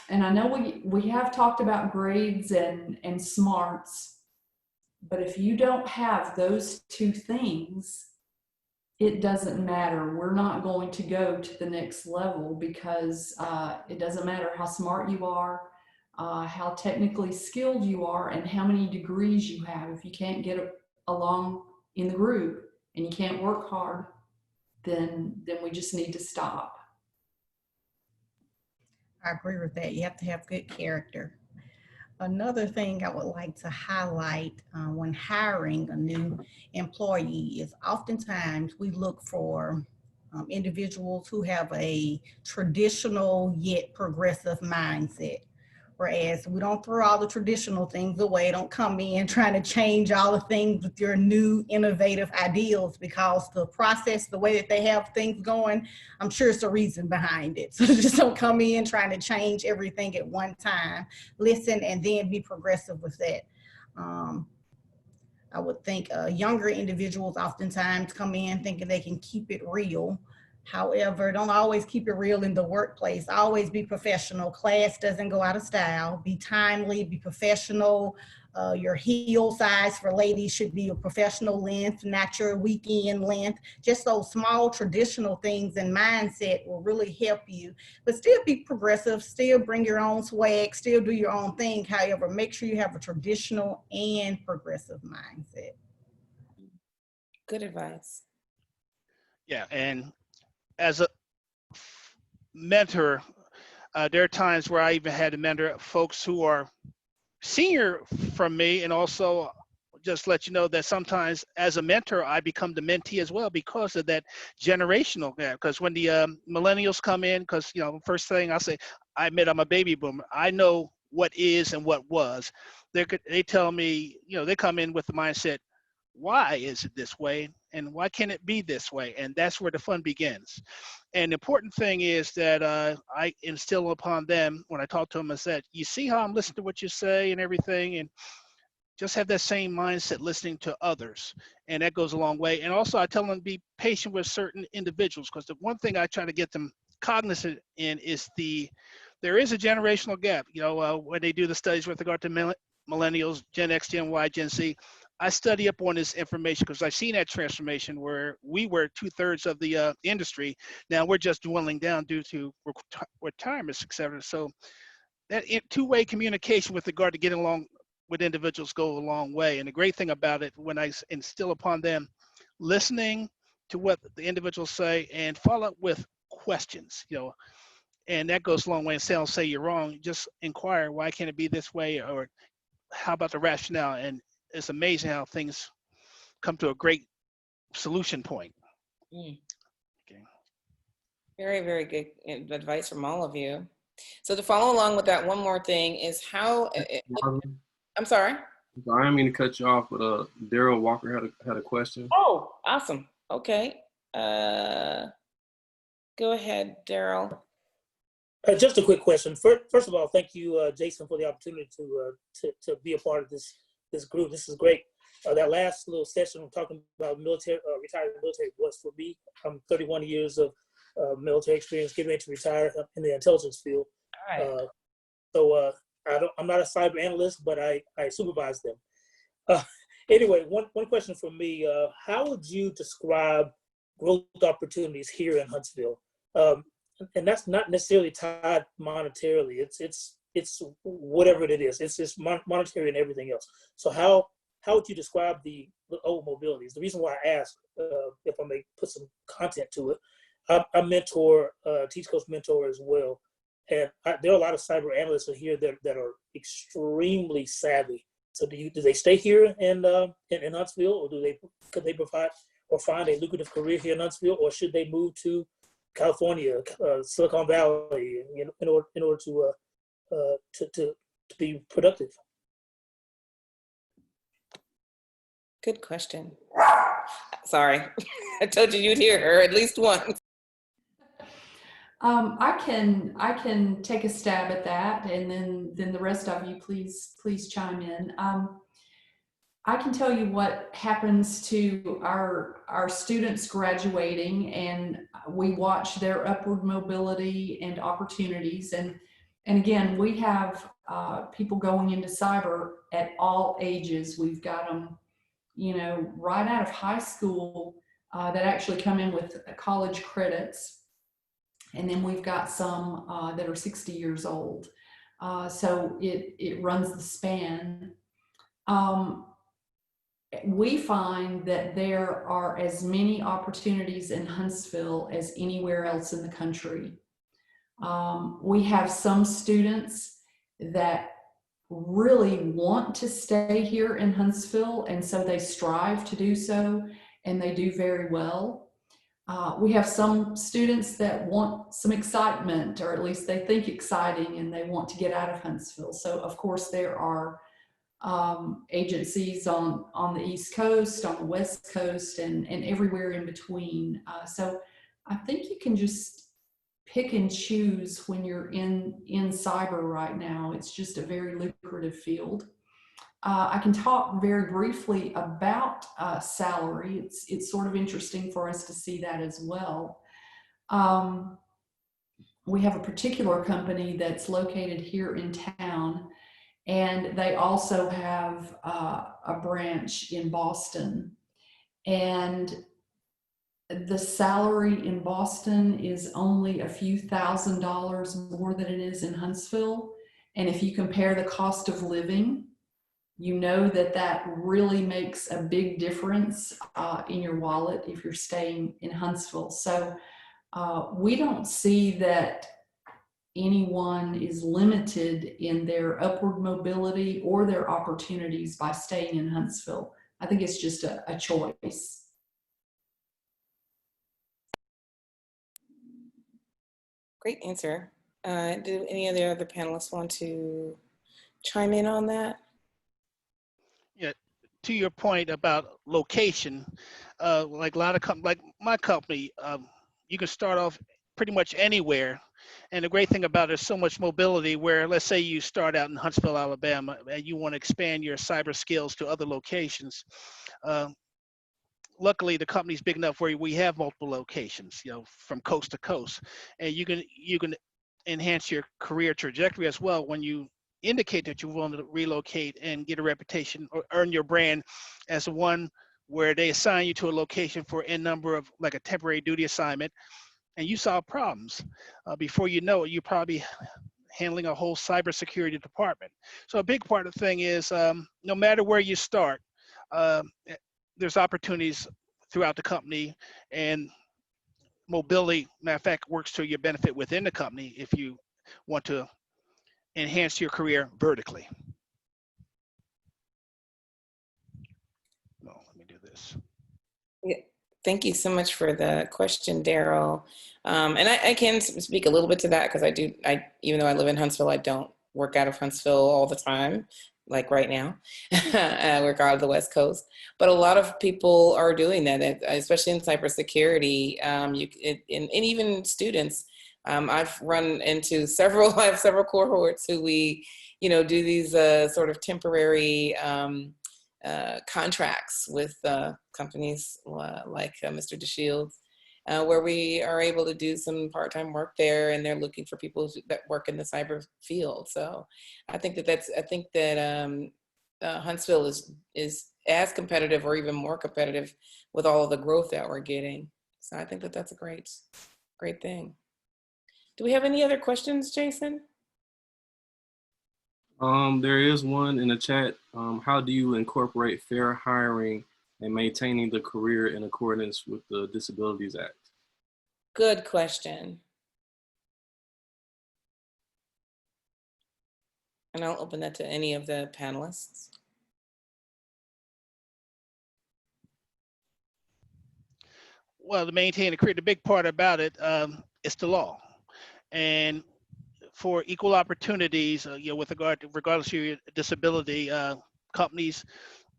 And I know we have talked about grades and smarts, but if you don't have those 2 things, it doesn't matter. We're not going to go to the next level, because it doesn't matter how smart you are, how technically skilled you are, and how many degrees you have. If you can't get along in the group and you can't work hard, then we just need to stop. I agree with that. You have to have good character. Another thing I would like to highlight when hiring a new employee is oftentimes we look for individuals who have a traditional yet progressive mindset. Whereas we don't throw all the traditional things away, don't come in trying to change all the things with your new innovative ideals, because the process, the way that they have things going, I'm sure it's a reason behind it. So just don't come in trying to change everything at one time. Listen and then be progressive with that. I would think younger individuals oftentimes come in thinking they can keep it real. However, don't always keep it real in the workplace. Always be professional. Class doesn't go out of style. Be timely, be professional. Your heel size for ladies should be a professional length, not your weekend length. Just those small traditional things and mindset will really help you. But still be progressive, still bring your own swag, still do your own thing. However, make sure you have a traditional and progressive mindset. Good advice. Yeah, and as a mentor, there are times where I even had to mentor folks who are senior from me, and also just let you know that sometimes as a mentor, I become the mentee as well because of that generational gap. Because when the millennials come in, because first thing I say, I admit I'm a baby boomer. I know what is and what was. They tell me, they come in with the mindset, why is it this way? And why can't it be this way? And that's where the fun begins. And the important thing is that I instill upon them when I talk to them is that you see how I'm listening to what you say and everything, and just have that same mindset listening to others. And that goes a long way. And also I tell them to be patient with certain individuals, because the one thing I try to get them cognizant in is there is a generational gap. You know, when they do the studies with regard to millennials, Gen X, Gen Y, Gen Z, I study up on this information because I've seen that transformation where we were 2/3 of the industry. Now we're just dwindling down due to retirements, et cetera. So that two-way communication with regard to getting along with individuals go a long way. And the great thing about it, when I instill upon them listening to what the individuals say and follow up with questions, you know, and that goes a long way. Instead of say you're wrong, just inquire, why can't it be this way? Or how about the rationale? And it's amazing how things come to a great solution point. Mm. Okay. Very, very good advice from all of you. So to follow along with that, one more thing is how, I'm sorry? I didn't mean to cut you off, but Daryl Walker had a question. Oh, awesome. Okay. Go ahead, Daryl. Just a quick question. First of all, thank you, Jason, for the opportunity to be a part of this group. This is great. That last little session talking about military, retired military was for me. I'm 31 years of military experience, getting ready to retire in the intelligence field. All right. I'm not a cyber analyst, but I supervise them. Anyway, one question for me: how would you describe growth opportunities here in Huntsville? And that's not necessarily tied monetarily. It's whatever it is. It's just monetary and everything else. So how would you describe the old mobilities? The reason why I ask, if I may put some content to it, I mentor, teach coach mentor as well. And there are a lot of cyber analysts here that are extremely savvy. So do they stay here in Huntsville, or could they provide or find a lucrative career here in Huntsville, or should they move to California, Silicon Valley, in order to be productive? Good question. Sorry, I told you you'd hear her at least once. I can take a stab at that, and then the rest of you please chime in. I can tell you what happens to our students graduating, and we watch their upward mobility and opportunities. And again, we have people going into cyber at all ages. We've got them, right out of high school that actually come in with college credits. And then we've got some that are 60 years old. So it runs the span. We find that there are as many opportunities in Huntsville as anywhere else in the country. We have some students that really want to stay here in Huntsville, and so they strive to do so, and they do very well. We have some students that want some excitement, or at least they think exciting, and they want to get out of Huntsville. So of course there are agencies on the East Coast, on the West Coast, and everywhere in between. So I think you can just pick and choose when you're in cyber right now. It's just a very lucrative field. I can talk very briefly about salary. It's sort of interesting for us to see that as well. We have a particular company that's located here in town, and they also have a branch in Boston. And the salary in Boston is only a few $1,000s more than it is in Huntsville. And if you compare the cost of living, you know that really makes a big difference in your wallet if you're staying in Huntsville. So we don't see that anyone is limited in their upward mobility or their opportunities by staying in Huntsville. I think it's just a choice. Great answer. Do any of the other panelists want to chime in on that? Yeah, to your point about location, like a lot of like my company, you can start off pretty much anywhere. And the great thing about it is so much mobility where, let's say you start out in Huntsville, Alabama, and you want to expand your cyber skills to other locations. luckily the company's big enough where we have multiple locations, you know, from coast to coast, and you can enhance your career trajectory as well when you indicate that you're willing to relocate and get a reputation or earn your brand as one where they assign you to a location for a number of, like a temporary duty assignment, and you solve problems. Before you know it, you're probably handling a whole cybersecurity department. So a big part of the thing is, no matter where you start, there's opportunities throughout the company, and mobility, matter of fact, works to your benefit within the company if you want to enhance your career vertically. No, let me do this. Yeah. Thank you so much for the question, Daryl. And I can speak a little bit to that because even though I live in Huntsville, I don't work out of Huntsville all the time, like right now. I work out of the West Coast. But a lot of people are doing that, especially in cybersecurity, and even students. I've run into I have several cohorts who we, do these sort of temporary contracts with companies like Mr. DeShield, where we are able to do some part-time work there, and they're looking for people that work in the cyber field. So I think that Huntsville is as competitive or even more competitive with all of the growth that we're getting. So I think that that's a great thing. Do we have any other questions, Jason? There is one in the chat. How do you incorporate fair hiring and maintaining the career in accordance with the Disabilities Act? Good question. And I'll open that to any of the panelists. Well, to maintain a career, the big part about it is the law. And for equal opportunities, with regardless of your disability, companies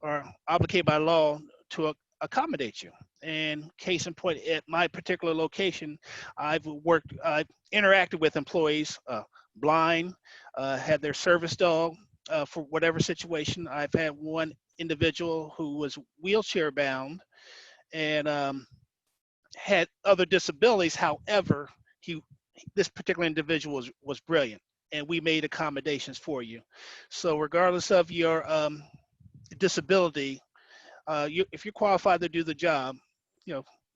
are obligated by law to accommodate you. And case in point, at my particular location, I've interacted with employees, blind, had their service dog for whatever situation. I've had one individual who was wheelchair bound and had other disabilities. However, this particular individual was brilliant, and we made accommodations for you. So regardless of your disability, if you're qualified to do the job,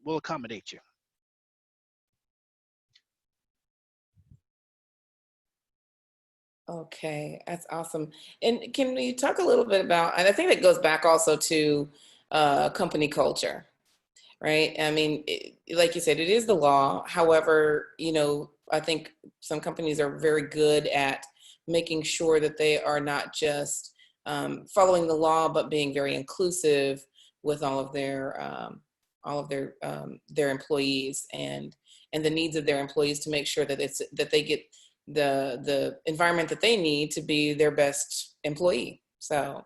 we'll accommodate you. Okay, that's awesome. And can we talk a little bit about, and I think that goes back also to company culture, right? I mean, like you said, it is the law. However, I think some companies are very good at making sure that they are not just following the law, but being very inclusive with all of their employees and the needs of their employees to make sure that they get the environment that they need to be their best employee. So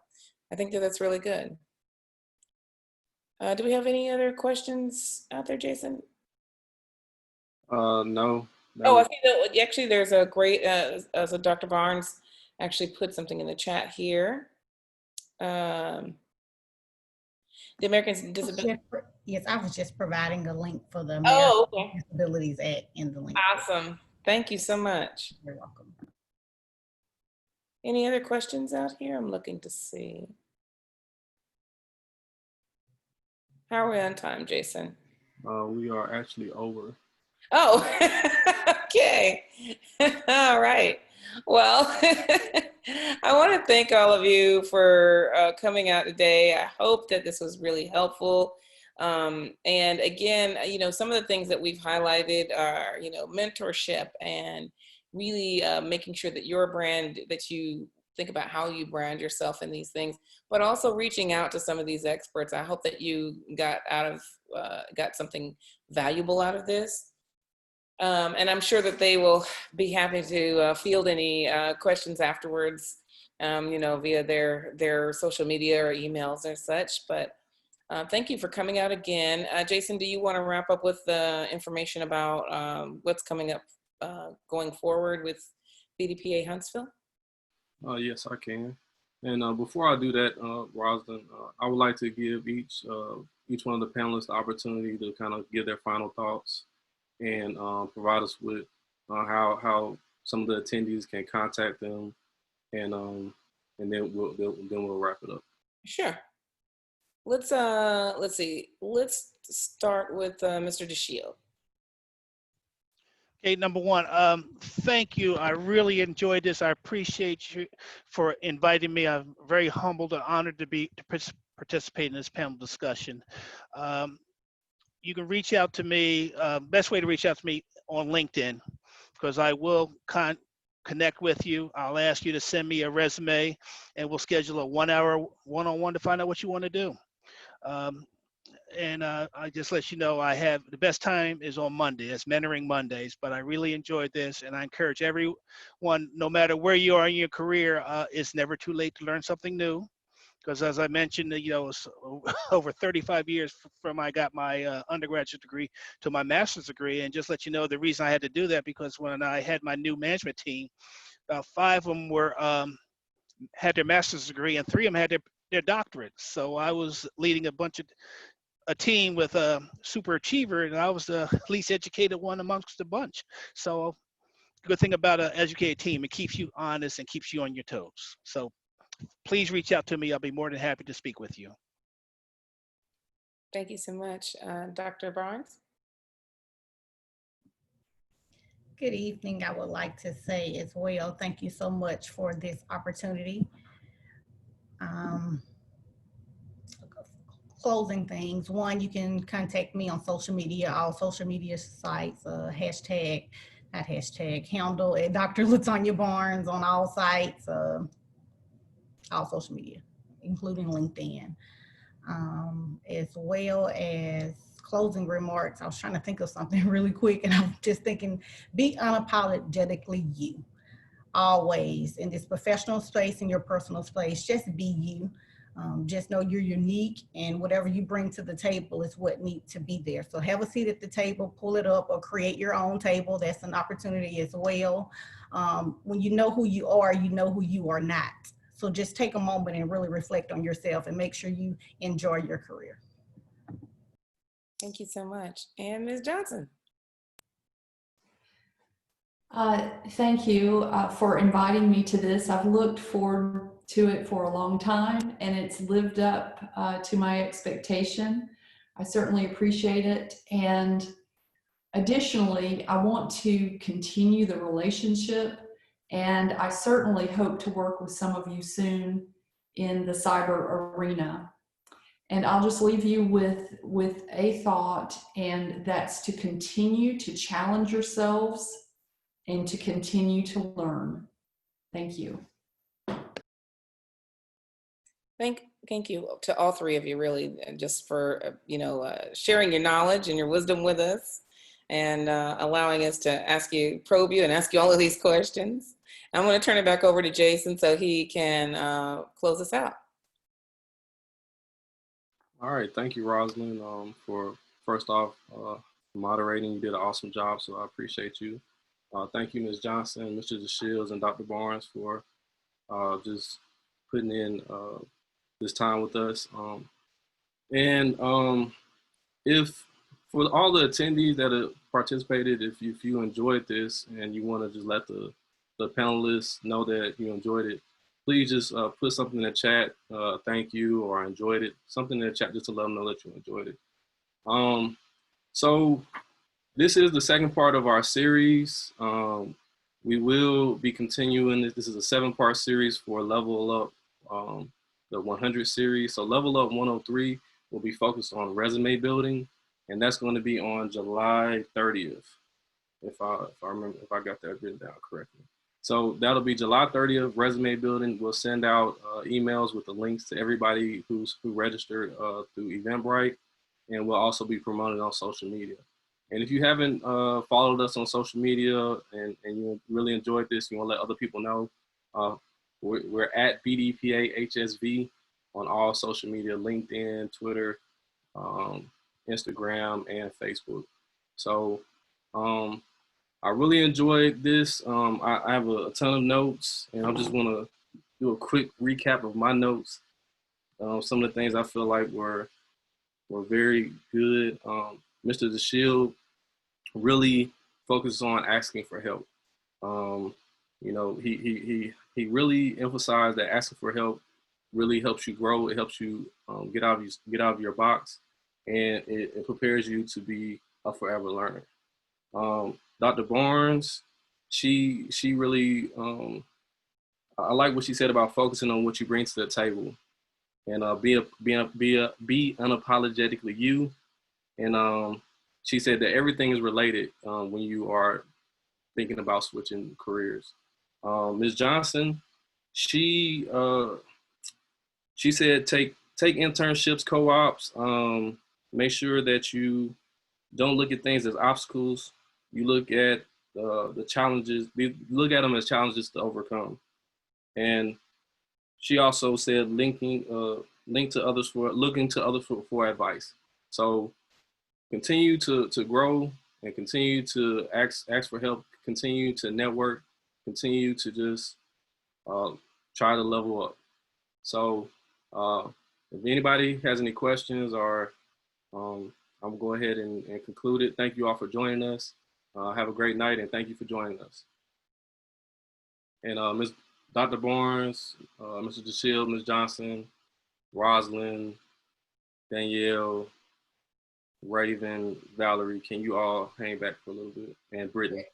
I think that that's really good. Do we have any other questions out there, Jason? No. Oh, I think that actually there's a great, so Dr. Barnes actually put something in the chat here. The Americans with Disabilities. Yes, I was just providing a link for the Okay. Disabilities Act in the link. Awesome. Thank you so much. You're welcome. Any other questions out here? I'm looking to see. How are we on time, Jason? We are actually over. Oh, okay. All right. Well, I want to thank all of you for coming out today. I hope that this was really helpful. And again, some of the things that we've highlighted are, mentorship and really making sure that your brand, that you think about how you brand yourself in these things, but also reaching out to some of these experts. I hope that you got something valuable out of this. And I'm sure that they will be happy to field any questions afterwards, via their social media or emails or such. But thank you for coming out again. Jason, do you want to wrap up with the information about what's coming up going forward with BDPA Huntsville? Yes, I can. And before I do that, Rosalind, I would like to give each one of the panelists the opportunity to kind of give their final thoughts and provide us with how some of the attendees can contact them, and then we'll wrap it up. Sure. Let's see. Let's start with Mr. DeShield. Okay, number one, thank you. I really enjoyed this. I appreciate you for inviting me. I'm very humbled and honored to participate in this panel discussion. You can reach out to me. Best way to reach out to me on LinkedIn, because I will connect with you. I'll ask you to send me a resume, and we'll schedule a 1-hour one-on-one to find out what you want to do. And I just let you know, I have the best time is on Monday. It's Mentoring Mondays, but I really enjoyed this, and I encourage everyone, no matter where you are in your career, it's never too late to learn something new. Because as I mentioned, you know, it's over 35 years from I got my undergraduate degree to my master's degree. And just let you know, the reason I had to do that, because when I had my new management team, 5 of them had their master's degree, and 3 of them had their doctorate. So I was leading a team with a super achiever, and I was the least educated one amongst the bunch. So the good thing about an educated team, it keeps you honest and keeps you on your toes. So please reach out to me. I'll be more than happy to speak with you. Thank you so much. Dr. Barnes? Good evening. I would like to say as well, thank you so much for this opportunity. Closing things. One, you can contact me on social media, all social media sites, handle at Dr. LaTonya Barnes on all sites, all social media, including LinkedIn. As well as closing remarks, I was trying to think of something really quick, and I'm just thinking, be unapologetically you. Always in this professional space, in your personal space, just be you. Just know you're unique, and whatever you bring to the table is what needs to be there. So have a seat at the table, pull it up, or create your own table. That's an opportunity as well. When you know who you are, you know who you are not. So just take a moment and really reflect on yourself and make sure you enjoy your career. Thank you so much. And Ms. Johnson? Thank you for inviting me to this. I've looked forward to it for a long time, and it's lived up to my expectation. I certainly appreciate it. And additionally, I want to continue the relationship, and I certainly hope to work with some of you soon in the cyber arena. And I'll just leave you with a thought, and that's to continue to challenge yourselves and to continue to learn. Thank you. Thank you to all 3 of you, really, just for sharing your knowledge and your wisdom with us, and allowing us to probe you and ask you all of these questions. I'm going to turn it back over to Jason so he can close us out. All right, thank you, Rosalind, for first off moderating. You did an awesome job, so I appreciate you. Thank you, Ms. Johnson, Mr. DeShield, and Dr. Barnes for just putting in this time with us. If for all the attendees that have participated, if you enjoyed this and you want to just let the panelists know that you enjoyed it, please just put something in the chat, thank you, or I enjoyed it, something in the chat just to let them know that you enjoyed it. So this is the second part of our series. We will be continuing this. This is a 7-part series for Level Up, the 100 series. So Level Up 103 will be focused on resume building, and that's going to be on July 30th, if I remember, if I got that written down correctly. So that'll be July 30th, resume building. We'll send out emails with the links to everybody who registered through Eventbrite, and we'll also be promoting on social media. And if you haven't followed us on social media and you really enjoyed this, you want to let other people know, we're at BDPAHSV on all social media, LinkedIn, Twitter, Instagram, and Facebook. So I really enjoyed this. I have a ton of notes, and I just want to do a quick recap of my notes. Some of the things I feel like were very good. Mr. DeShield really focused on asking for help. You know, he really emphasized that asking for help really helps you grow. It helps you get out of your box, and it prepares you to be a forever learner. Dr. Barnes, she really, I like what she said about focusing on what you bring to the table, and be unapologetically you. And she said that everything is related when you are thinking about switching careers. Ms. Johnson, she said take internships, co-ops. Make sure that you don't look at things as obstacles. You look at the challenges. Look at them as challenges to overcome. And she also said looking to others for advice. So continue to grow and continue to ask for help. Continue to network. Continue to just try to level up. So if anybody has any questions, or I'm gonna go ahead and conclude it. Thank you all for joining us. Have a great night, and thank you for joining us. And Ms. Dr. Barnes, Mr. DeShield, Ms. Johnson, Rosalind, Danielle, Raven, Valerie, can you all hang back for a little bit? And Brittany.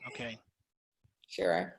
Okay. Sure.